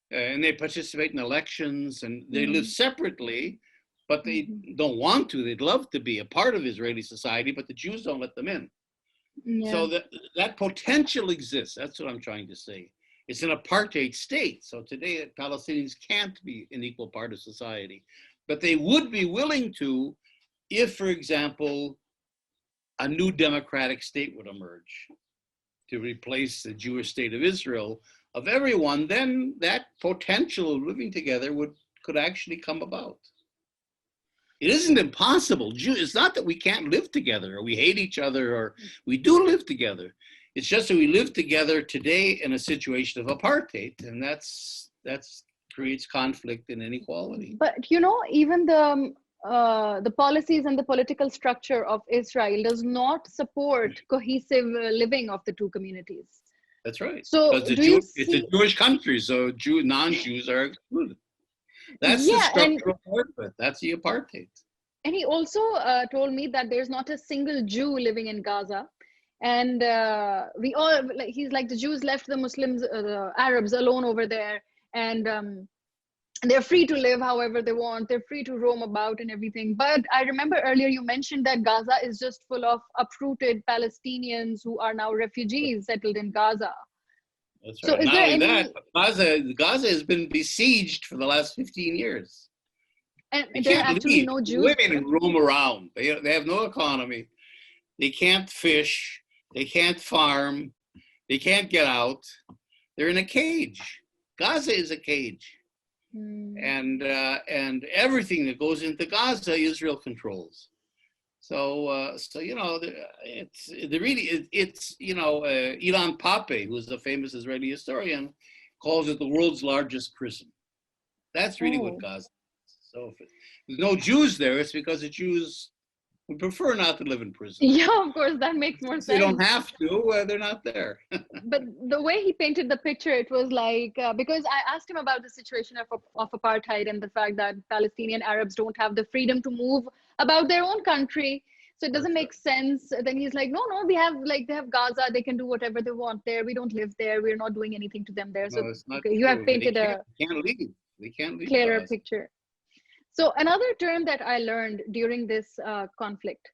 Speaker 2: And they participate in elections, and they live separately, but they don't want to. They'd love to be a part of Israeli society, but the Jews don't let them in. Yeah. So that potential exists. That's what I'm trying to say. It's an apartheid state. So today, Palestinians can't be an equal part of society. But they would be willing to if, for example, a new democratic state would emerge to replace the Jewish state of Israel, of everyone, then that potential of living together could actually come about. It isn't impossible. It's not that we can't live together or we hate each other, or we do live together. It's just that we live together today in a situation of apartheid, and that's creates conflict and inequality.
Speaker 1: But even the policies and the political structure of Israel does not support cohesive living of the two communities.
Speaker 2: That's right.
Speaker 1: So
Speaker 2: it's a Jewish country, so non-Jews are excluded. That's the structural part of it. That's the apartheid.
Speaker 1: And he also told me that there's not a single Jew living in Gaza. And he's like, the Jews left the Muslims, the Arabs alone over there. And they're free to live however they want. They're free to roam about and everything. But I remember earlier you mentioned that Gaza is just full of uprooted Palestinians who are now refugees settled in Gaza.
Speaker 2: That's right. So not only that, Gaza has been besieged for the last 15 years.
Speaker 1: And there are actually no Jews.
Speaker 2: Women roam around. They have no economy. They can't fish. They can't farm. They can't get out. They're in a cage. Gaza is a cage. and everything that goes into Gaza, Israel controls. So, Ilan Pape, who's a famous Israeli historian, calls it the world's largest prison. That's really what Gaza is. So if there's no Jews there, it's because the Jews would prefer not to live in prison.
Speaker 1: Yeah, of course, that makes more sense.
Speaker 2: They don't have to, they're not there.
Speaker 1: But the way he painted the picture, it was like, because I asked him about the situation of apartheid and the fact that Palestinian Arabs don't have the freedom to move about their own country. So it doesn't make sense. Then he's like, no, they have Gaza. They can do whatever they want there. We don't live there. We're not doing anything to them there. So
Speaker 2: it's not
Speaker 1: you have painted
Speaker 2: they can't leave. They can't leave
Speaker 1: clearer
Speaker 2: Gaza.
Speaker 1: picture. So another term that I learned during this conflict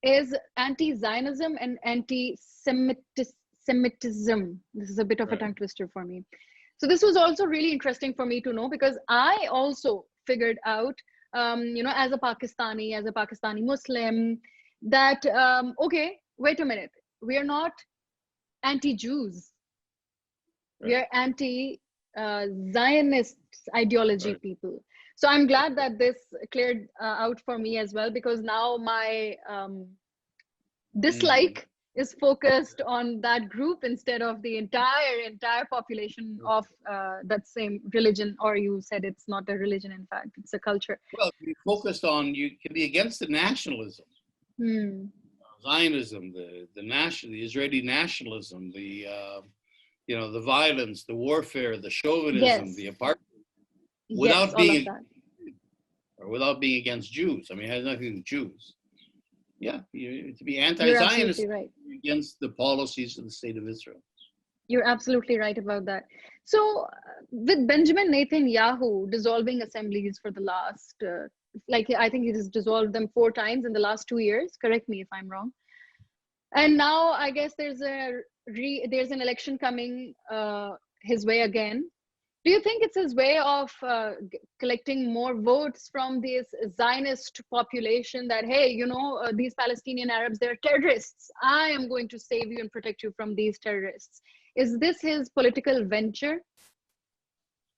Speaker 1: is anti-Zionism and anti-Semitism. This is a bit of a tongue twister for me. So this was also really interesting for me to know, because I also figured out, as a Pakistani Muslim, that, okay, wait a minute, we are not anti-Jews. We are anti-Zionist ideology people. So I'm glad that this cleared out for me as well, because now my dislike is focused on that group instead of the entire population of that same religion. Or you said it's not a religion, in fact, it's a culture.
Speaker 2: Well, you can be against the nationalism. Zionism, the Israeli nationalism, the violence, the warfare, the chauvinism, the apartheid. Without being against Jews. I mean, it has nothing to do with Jews. Yeah, to be anti-Zionist against the policies of the state of Israel.
Speaker 1: You're absolutely right about that. So with Benjamin Netanyahu dissolving assemblies for the last, I think he has dissolved them 4 times in the last 2 years. Correct me if I'm wrong. And now I guess there's an election coming his way again. Do you think it's his way of collecting more votes from this Zionist population that, hey, these Palestinian Arabs, they're terrorists. I am going to save you and protect you from these terrorists. Is this his political venture?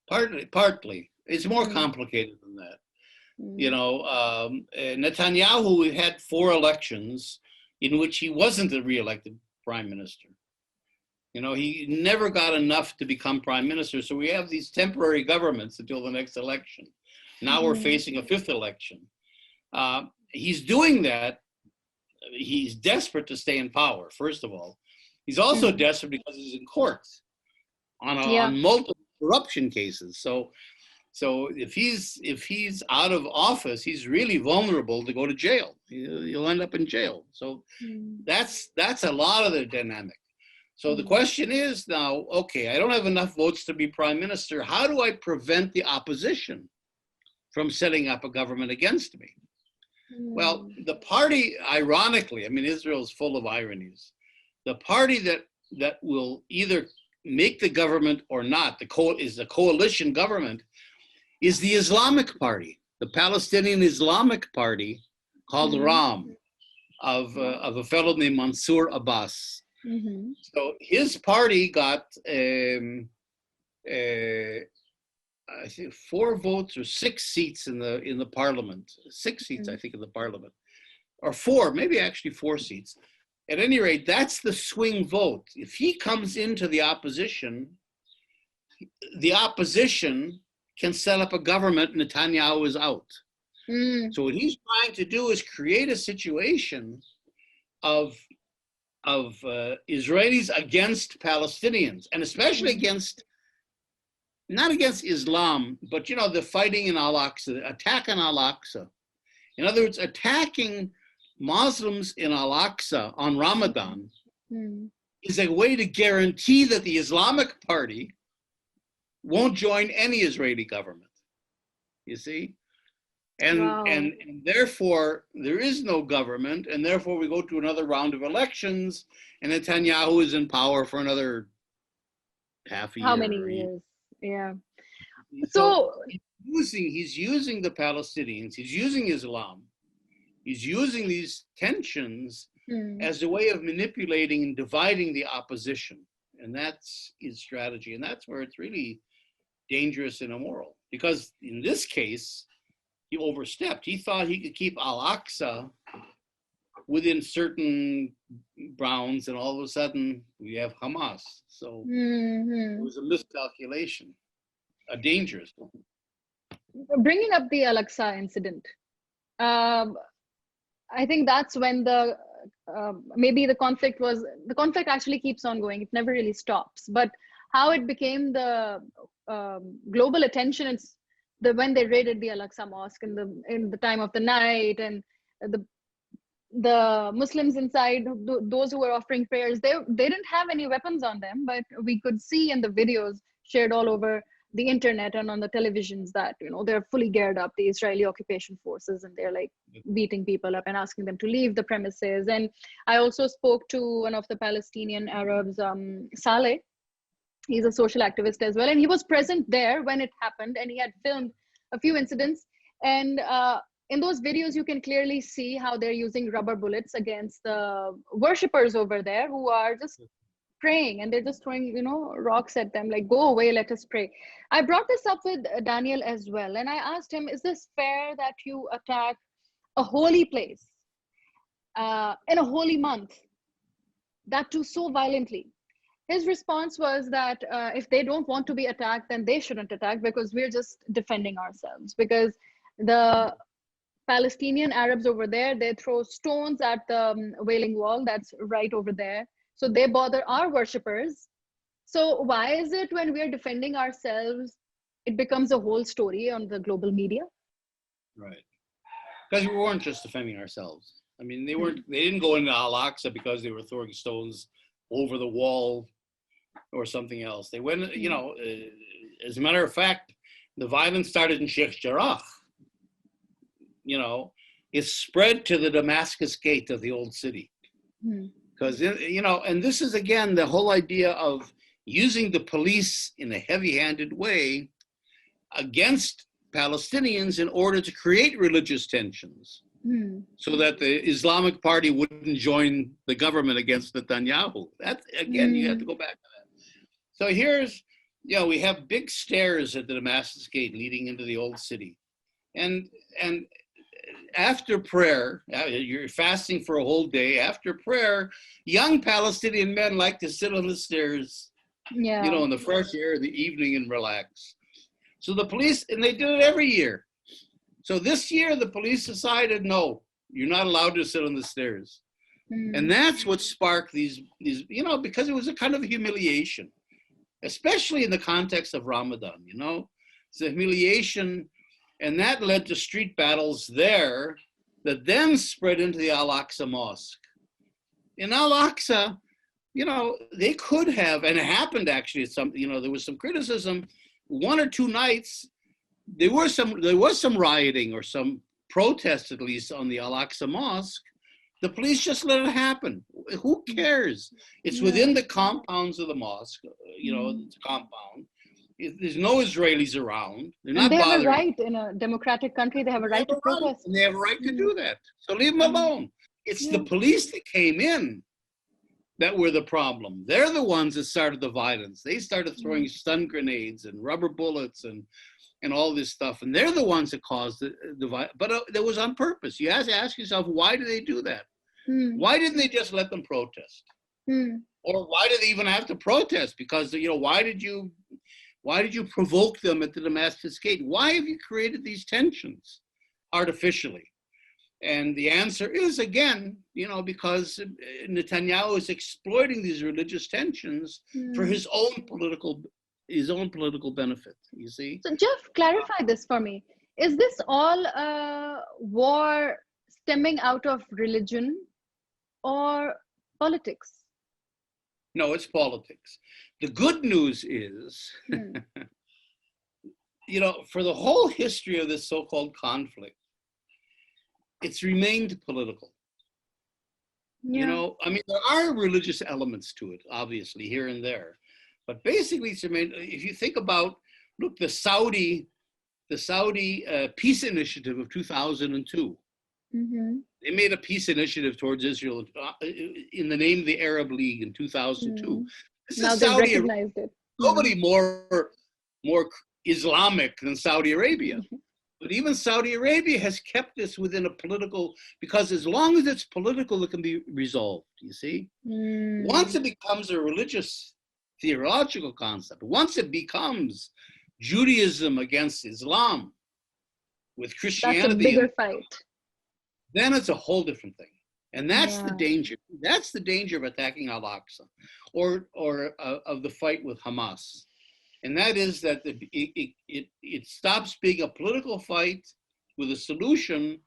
Speaker 2: Partly. It's more complicated than that. Netanyahu had 4 elections in which he wasn't a re-elected prime minister. He never got enough to become prime minister. So we have these temporary governments until the next election. Now we're facing a 5th election. He's doing that. He's desperate to stay in power, first of all. He's also desperate because he's in court on multiple corruption cases. So if he's out of office, he's really vulnerable to go to jail. He'll end up in jail. So that's a lot of the dynamic. So the question is now, okay, I don't have enough votes to be prime minister. How do I prevent the opposition from setting up a government against me? Well, the party, ironically, I mean, Israel's full of ironies. The party that will either make the government or not, the coalition government, is the Islamic Party, the Palestinian Islamic Party, called Ram, of a fellow named Mansour Abbas. So his party got, I think 4 votes or 6 seats in the parliament. 6 seats, I think, in the parliament, or 4, maybe actually 4 seats. At any rate, that's the swing vote. If he comes into the opposition can set up a government. Netanyahu is out. So what he's trying to do is create a situation of Israelis against Palestinians, and especially not against Islam, but the fighting in Al-Aqsa, the attack on Al-Aqsa. In other words, attacking Muslims in Al-Aqsa on Ramadan is a way to guarantee that the Islamic Party won't join any Israeli government. You see? And therefore, there is no government, and therefore we go to another round of elections, and Netanyahu is in power for another half a year.
Speaker 1: How many years? Yeah.
Speaker 2: So he's using the Palestinians, he's using Islam, he's using these tensions as a way of manipulating and dividing the opposition. And that's his strategy. And that's where it's really dangerous and immoral. because in this case, he overstepped. He thought he could keep Al-Aqsa within certain bounds, and all of a sudden we have Hamas. So it was a miscalculation, a dangerous one.
Speaker 1: Bringing up the Al-Aqsa incident, I think that's when the maybe the conflict actually keeps on going. It never really stops. But how it became the global attention is when they raided the Al-Aqsa Mosque in the time of the night, and the Muslims inside, those who were offering prayers, they didn't have any weapons on them, but we could see in the videos shared all over the internet and on the televisions that, you know, they're fully geared up, the Israeli occupation forces, and they're like beating people up and asking them to leave the premises. And I also spoke to one of the Palestinian Arabs, Saleh. He's a social activist as well, and he was present there when it happened, and he had filmed a few incidents. And in those videos, you can clearly see how they're using rubber bullets against the worshippers over there who are just praying, and they're just throwing, you know, rocks at them, like, go away, let us pray. I brought this up with Daniel as well, and I asked him, is this fair that you attack a holy place in a holy month, that too so violently? His response was that if they don't want to be attacked, then they shouldn't attack, because we're just defending ourselves. Because the Palestinian Arabs over there, they throw stones at the Wailing Wall that's right over there. So they bother our worshippers. So why is it when we're defending ourselves, it becomes a whole story on the global media?
Speaker 2: Right. Because we weren't just defending ourselves. I mean, they didn't go into Al-Aqsa because they were throwing stones over the wall or something else. They went, you know, as a matter of fact, the violence started in Sheikh Jarrah. You know, it spread to the Damascus gate of the old city. Because, you know, and this is, again, the whole idea of using the police in a heavy-handed way against Palestinians in order to create religious tensions, so that the Islamic Party wouldn't join the government against Netanyahu. That, again, you have to go back to that. So here's, you know, we have big stairs at the Damascus gate leading into the old city. And after prayer, you're fasting for a whole day. After prayer, young Palestinian men like to sit on the stairs, you know, in the fresh air in the evening and relax. So the police, and they did it every year. So this year, the police decided, no, you're not allowed to sit on the stairs. And that's what sparked these, you know, because it was a kind of humiliation, especially in the context of Ramadan, you know. It's a humiliation. And that led to street battles there that then spread into the Al-Aqsa Mosque. In Al-Aqsa, you know, they could have, and it happened actually, you know, there was some criticism. One or two nights, there was some rioting or some protest, at least, on the Al-Aqsa Mosque. The police just let it happen. Who cares? It's within the compounds of the mosque, you know, it's a compound. There's no Israelis around. They're not bothered.
Speaker 1: They have a right in a democratic country. They have a right to protest.
Speaker 2: And they have a right to do that. So leave them alone. It's the police that came in that were the problem. They're the ones that started the violence. They started throwing stun grenades and rubber bullets and all this stuff. And they're the ones that caused the violence. But that was on purpose. You have to ask yourself, why do they do that? Why didn't they just let them protest? Or why did they even have to protest? Because, you know, why did you provoke them at the Damascus gate? Why have you created these tensions artificially? And the answer is, again, you know, because Netanyahu is exploiting these religious tensions for his own political benefit, you see?
Speaker 1: So Jeff, clarify this for me. Is this all war stemming out of religion or politics?
Speaker 2: No, it's politics. The good news is, you know, for the whole history of this so-called conflict, it's remained political. You know, I mean, there are religious elements to it, obviously, here and there. But basically, it's remained, if you think about, look, the Saudi peace initiative of 2002, they made a peace initiative towards Israel in the name of the Arab League in 2002. This
Speaker 1: now
Speaker 2: is
Speaker 1: they
Speaker 2: Saudi
Speaker 1: recognized it.
Speaker 2: Nobody more Islamic than Saudi Arabia. But even Saudi Arabia has kept this within a political, because as long as it's political, it can be resolved, you see? Once it becomes a religious theological concept, once it becomes Judaism against Islam with Christianity,
Speaker 1: that's a bigger fight.
Speaker 2: Then it's a whole different thing. And that's the
Speaker 1: Yeah.
Speaker 2: danger. That's the danger of attacking Al-Aqsa or of the fight with Hamas. And that is that it stops being a political fight with a solution,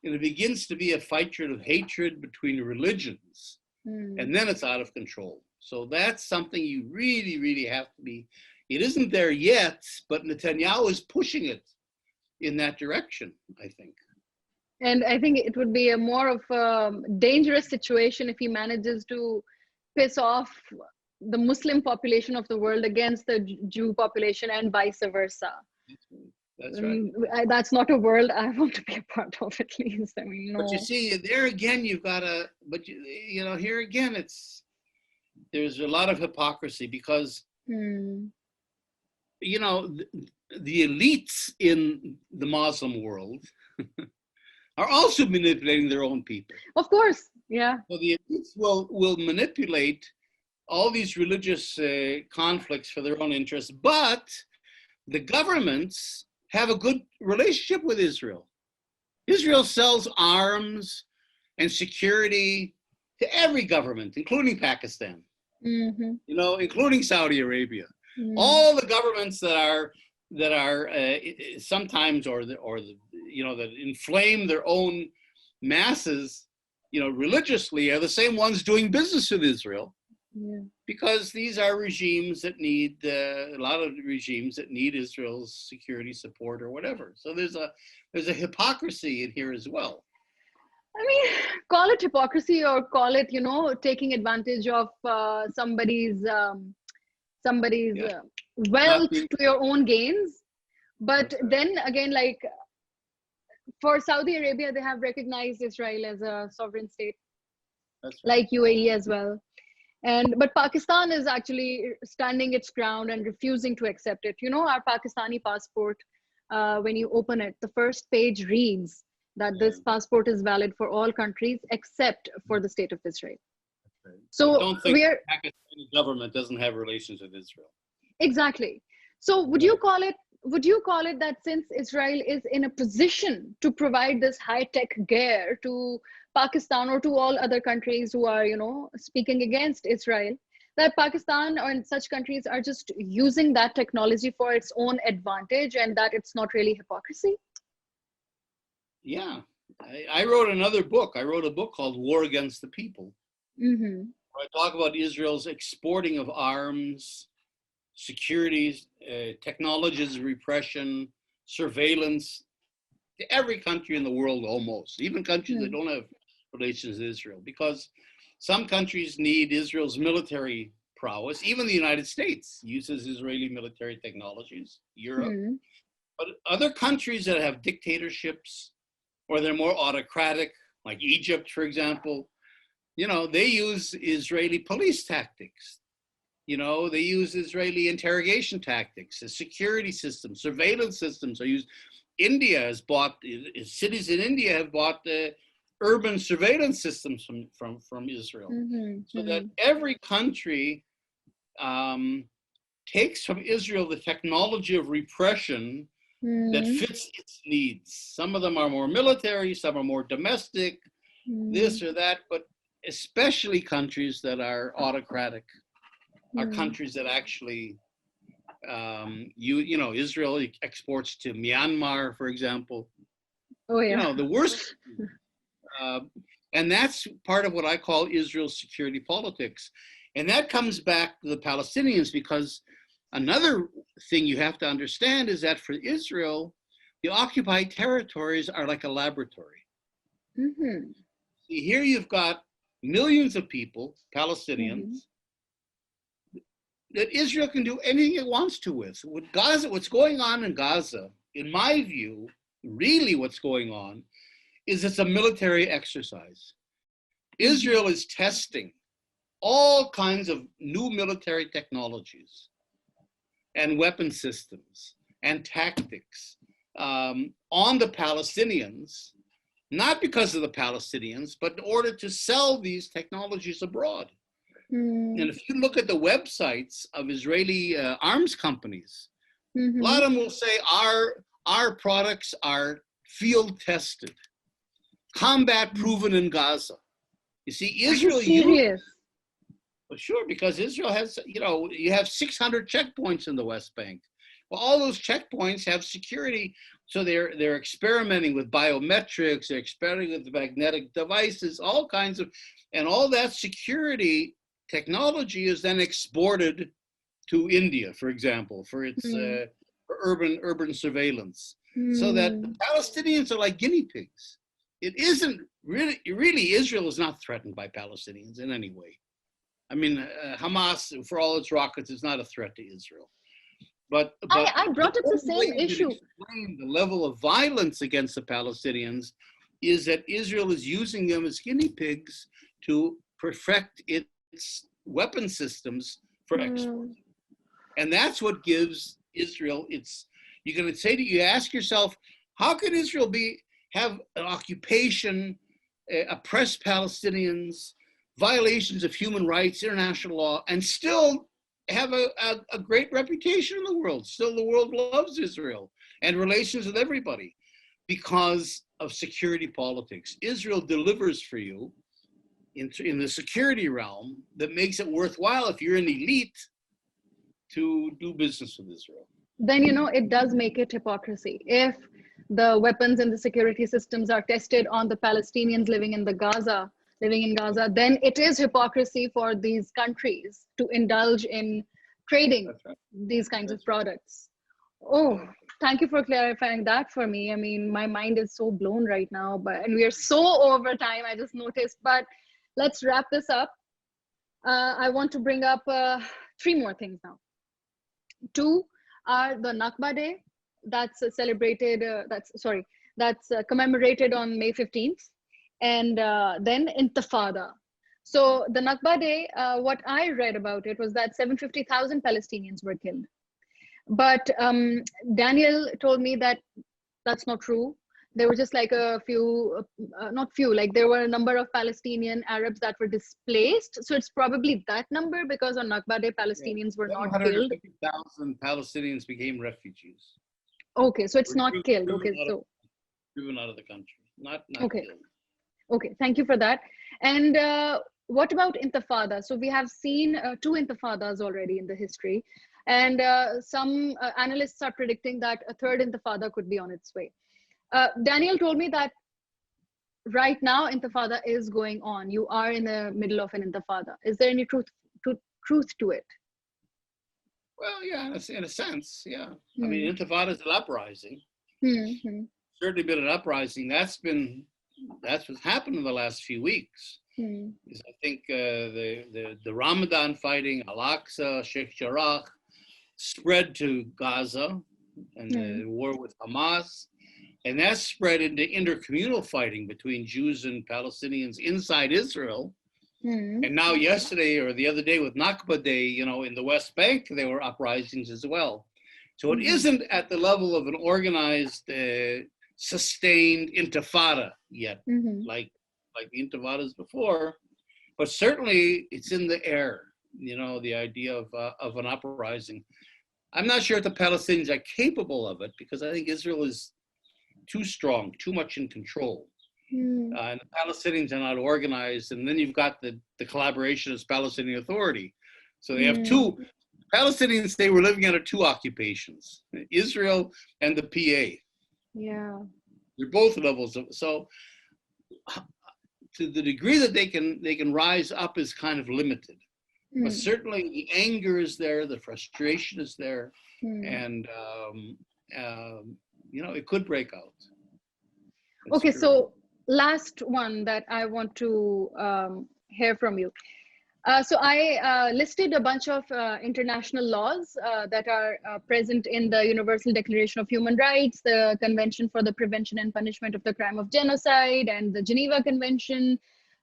Speaker 2: and it begins to be a fight of hatred between religions. And then it's out of control. So that's something you really, really have to be. It isn't there yet, but Netanyahu is pushing it in that direction, I think.
Speaker 1: And I think it would be a more of a dangerous situation if he manages to piss off the Muslim population of the world against the Jew population and vice versa.
Speaker 2: That's right.
Speaker 1: That's not a world I want to be a part of, at least. I mean, no.
Speaker 2: But you see, there again, you've got to, but you know, here again, there's a lot of hypocrisy because, you know, the elites in the Muslim world are also manipulating their own people.
Speaker 1: Of course, yeah.
Speaker 2: So the elites will manipulate all these religious conflicts for their own interests, but the governments have a good relationship with Israel. Israel sells arms and security to every government, including Pakistan, you know, including Saudi Arabia. All the governments that are sometimes or you know, that inflame their own masses, you know, religiously, are the same ones doing business with Israel.
Speaker 1: Yeah.
Speaker 2: Because these are regimes that need a lot of regimes that need Israel's security support or whatever. So there's a hypocrisy in here as well.
Speaker 1: I mean, call it hypocrisy or call it, you know, taking advantage of somebody's wealth to your own gains. But then again, like for Saudi Arabia, they have recognized Israel as a sovereign state, like UAE as well. But Pakistan is actually standing its ground and refusing to accept it. You know, our Pakistani passport, when you open it, the first page reads that this passport is valid for all countries except for the state of Israel. So
Speaker 2: I don't think the Pakistani government doesn't have relations with Israel.
Speaker 1: Exactly. So would you call it that since Israel is in a position to provide this high-tech gear to Pakistan or to all other countries who are, you know, speaking against Israel, that Pakistan and such countries are just using that technology for its own advantage and that it's not really hypocrisy?
Speaker 2: Yeah. I wrote another book. I wrote a book called War Against the People. Where I talk about Israel's exporting of arms, securities, technologies of repression, surveillance to every country in the world almost, even countries that don't have relations with Israel, because some countries need Israel's military prowess. Even the United States uses Israeli military technologies, Europe. But other countries that have dictatorships or they're more autocratic, like Egypt, for example, you know, they use Israeli police tactics. You know, they use Israeli interrogation tactics, the security systems, surveillance systems are used. India has bought, cities in India have bought urban surveillance systems from Israel. So that every country takes from Israel the technology of repression that fits its needs. Some of them are more military, some are more domestic, this or that, but especially countries that are autocratic are countries that actually, you know, Israel exports to Myanmar, for example. Oh yeah. You know, the worst. And that's part of what I call Israel's security politics. And that comes back to the Palestinians, because another thing you have to understand is that for Israel, the occupied territories are like a laboratory. See, here you've got millions of people, Palestinians, that Israel can do anything it wants to with. With Gaza, what's going on in Gaza, in my view, really what's going on is it's a military exercise. Israel is testing all kinds of new military technologies and weapon systems and tactics on the Palestinians, not because of the Palestinians, but in order to sell these technologies abroad. And if you look at the websites of Israeli arms companies, a lot of them will say our products are field tested, combat proven in Gaza. You see, Israel.
Speaker 1: Are you serious?
Speaker 2: Well, sure, because Israel has, you have 600 checkpoints in the West Bank. Well, all those checkpoints have security, so they're experimenting with biometrics, they're experimenting with magnetic devices, all kinds of, and all that security technology is then exported to India, for example, for its for urban surveillance, so that the Palestinians are like guinea pigs. It isn't really Israel is not threatened by Palestinians in any way. I mean, Hamas, for all its rockets, is not a threat to Israel. But
Speaker 1: I brought up the same issue.
Speaker 2: The level of violence against the Palestinians is that Israel is using them as guinea pigs to perfect its weapon systems for export. And that's what gives Israel its, you're going to say that you ask yourself, how can Israel have an occupation, oppress Palestinians, violations of human rights, international law, and still have a great reputation in the world? Still, the world loves Israel and relations with everybody because of security politics. Israel delivers for you in the security realm that makes it worthwhile if you're an elite to do business with Israel.
Speaker 1: Then, it does make it hypocrisy. If the weapons and the security systems are tested on the Palestinians living in Gaza, then it is hypocrisy for these countries to indulge in trading these kinds of products. Oh, thank you for clarifying that for me. I mean, my mind is so blown right now, and we are so over time, I just noticed. But let's wrap this up. I want to bring up 3 more things now. 2 are the Nakba Day, that's celebrated, that's commemorated on May 15th. And then Intifada. So the Nakba Day, what I read about it was that 750,000 Palestinians were killed. But Daniel told me that that's not true. There were just like a few, there were a number of Palestinian Arabs that were displaced. So it's probably that number, because on Nakba Day, Palestinians were not killed.
Speaker 2: 750,000 Palestinians became refugees.
Speaker 1: Okay, so it's not killed. Okay, so
Speaker 2: driven out of the country, not
Speaker 1: okay.
Speaker 2: killed.
Speaker 1: Okay, thank you for that. And what about Intifada? So we have seen 2 Intifadas already in the history, and some analysts are predicting that a 3rd Intifada could be on its way. Daniel told me that right now Intifada is going on. You are in the middle of an Intifada. Is there any truth to it?
Speaker 2: Well, yeah, in a sense, yeah. I mean, Intifada is an uprising. Certainly been an uprising. That's what's happened in the last few weeks. Is I think the Ramadan fighting, Al-Aqsa, Sheikh Jarrah, spread to Gaza, and the war with Hamas, and that spread into intercommunal fighting between Jews and Palestinians inside Israel. And now yesterday or the other day with Nakba Day, in the West Bank, there were uprisings as well. So it isn't at the level of an organized, sustained intifada yet, like the intifadas before, but certainly it's in the air, the idea of an uprising. I'm not sure if the Palestinians are capable of it, because I think Israel is too strong, too much in control. And the Palestinians are not organized. And then you've got the collaboration as Palestinian Authority. So they have 2 Palestinians. They were living under 2 occupations, Israel and the PA. Yeah, they're both levels of, so to the degree that they can rise up is kind of limited. But certainly the anger is there, the frustration is there, and it could break out. It's
Speaker 1: okay,
Speaker 2: true.
Speaker 1: so last one that I want to hear from you. So I listed a bunch of international laws that are present in the Universal Declaration of Human Rights, the Convention for the Prevention and Punishment of the Crime of Genocide, and the Geneva Convention.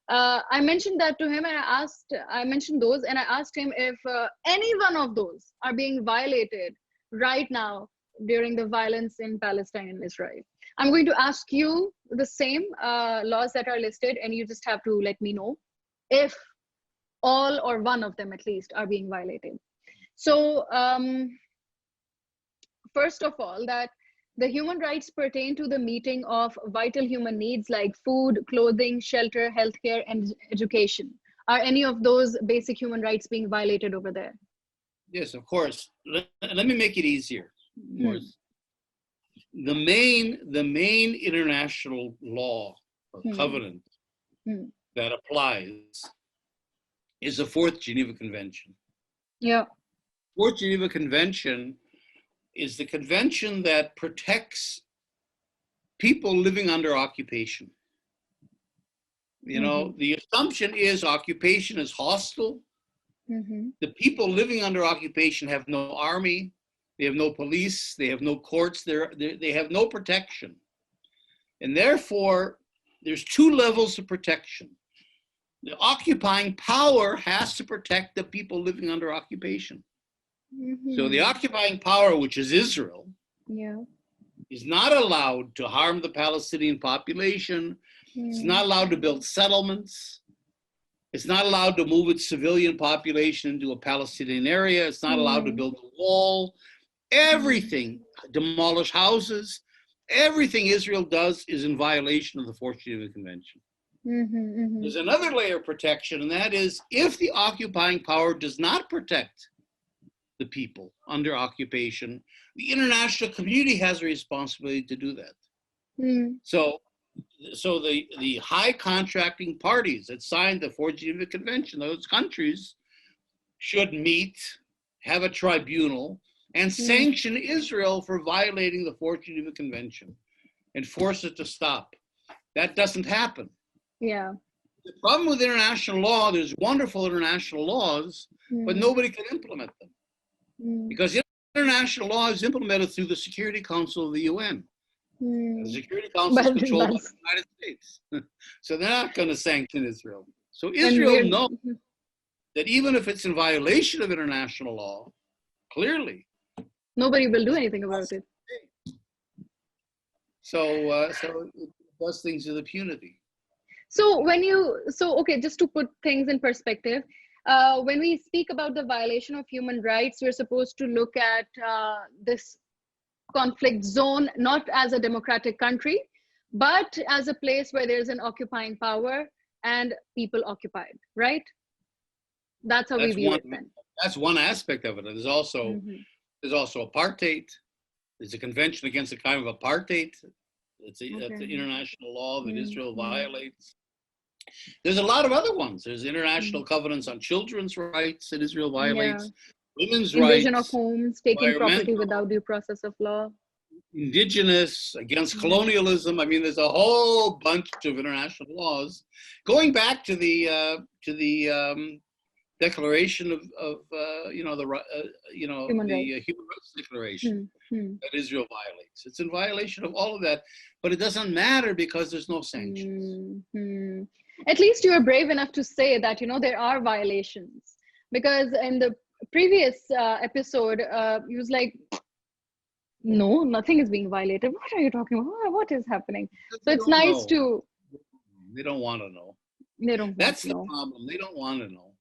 Speaker 1: I mentioned that to him, and I mentioned those, and I asked him if any one of those are being violated right now during the violence in Palestine and Israel. I'm going to ask you the same laws that are listed, and you just have to let me know if all or one of them at least are being violated. So first of all, that the human rights pertain to the meeting of vital human needs like food, clothing, shelter, healthcare, and education. Are any of those basic human rights being violated over there?
Speaker 2: Yes, of course. Let me make it easier. Of course. The main international law or covenant that applies is the Fourth Geneva Convention.
Speaker 1: Yeah.
Speaker 2: Fourth Geneva Convention is the convention that protects people living under occupation. You know, the assumption is occupation is hostile. The people living under occupation have no army, they have no police, they have no courts, they have no protection. And therefore, there's two levels of protection. The occupying power has to protect the people living under occupation. So the occupying power, which is Israel, is not allowed to harm the Palestinian population. It's not allowed to build settlements. It's not allowed to move its civilian population into a Palestinian area. It's not allowed to build a wall. Everything, demolish houses, everything Israel does is in violation of the Fourth Geneva Convention. There's another layer of protection, and that is if the occupying power does not protect the people under occupation, the international community has a responsibility to do that. So the high contracting parties that signed the Fourth Geneva Convention, those countries should meet, have a tribunal, and sanction Israel for violating the Fourth Geneva Convention and force it to stop. That doesn't happen.
Speaker 1: Yeah.
Speaker 2: The problem with international law, there's wonderful international laws, but nobody can implement them. Because international law is implemented through the Security Council of the UN. The Security Council is controlled by the United States. So they're not going to sanction Israel. So Israel knows that even if it's in violation of international law, clearly,
Speaker 1: nobody will do anything about it.
Speaker 2: So it does things with impunity.
Speaker 1: So okay, just to put things in perspective, when we speak about the violation of human rights, we're supposed to look at this conflict zone not as a democratic country, but as a place where there's an occupying power and people occupied, right? That's how we view it then.
Speaker 2: That's one aspect of it. There's also apartheid. There's a convention against the crime of apartheid. That's the international law that Israel violates. There's a lot of other ones. There's international covenants on children's rights that Israel violates. Women's
Speaker 1: invasion
Speaker 2: rights,
Speaker 1: of homes, taking property without due process of law,
Speaker 2: indigenous, against colonialism. I mean, there's a whole bunch of international laws going back to the Declaration of Human Rights Declaration that Israel violates. It's in violation of all of that, but it doesn't matter because there's no sanctions.
Speaker 1: At least you are brave enough to say that there are violations, because in the previous episode, he was like, no, nothing is being violated. What are you talking about? What is happening? So it's nice to...
Speaker 2: They don't want to know.
Speaker 1: They don't.
Speaker 2: That's the problem. They don't want to know.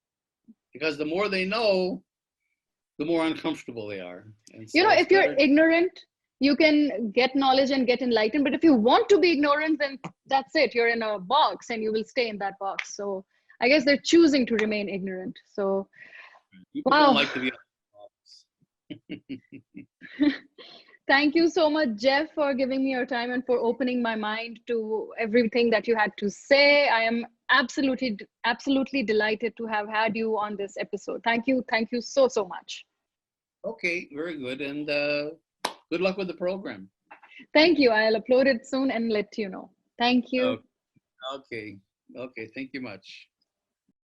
Speaker 2: Because the more they know, the more uncomfortable they are. And so
Speaker 1: if you're ignorant, you can get knowledge and get enlightened. But if you want to be ignorant, then that's it. You're in a box and you will stay in that box. So I guess they're choosing to remain ignorant. So
Speaker 2: people don't like to be in the box.
Speaker 1: Thank you so much, Jeff, for giving me your time and for opening my mind to everything that you had to say. I am absolutely delighted to have had you on this episode. Thank you so much.
Speaker 2: Okay, very good, and good luck with the program.
Speaker 1: Thank you. I'll upload it soon and let you know. Thank you.
Speaker 2: Okay, thank you much.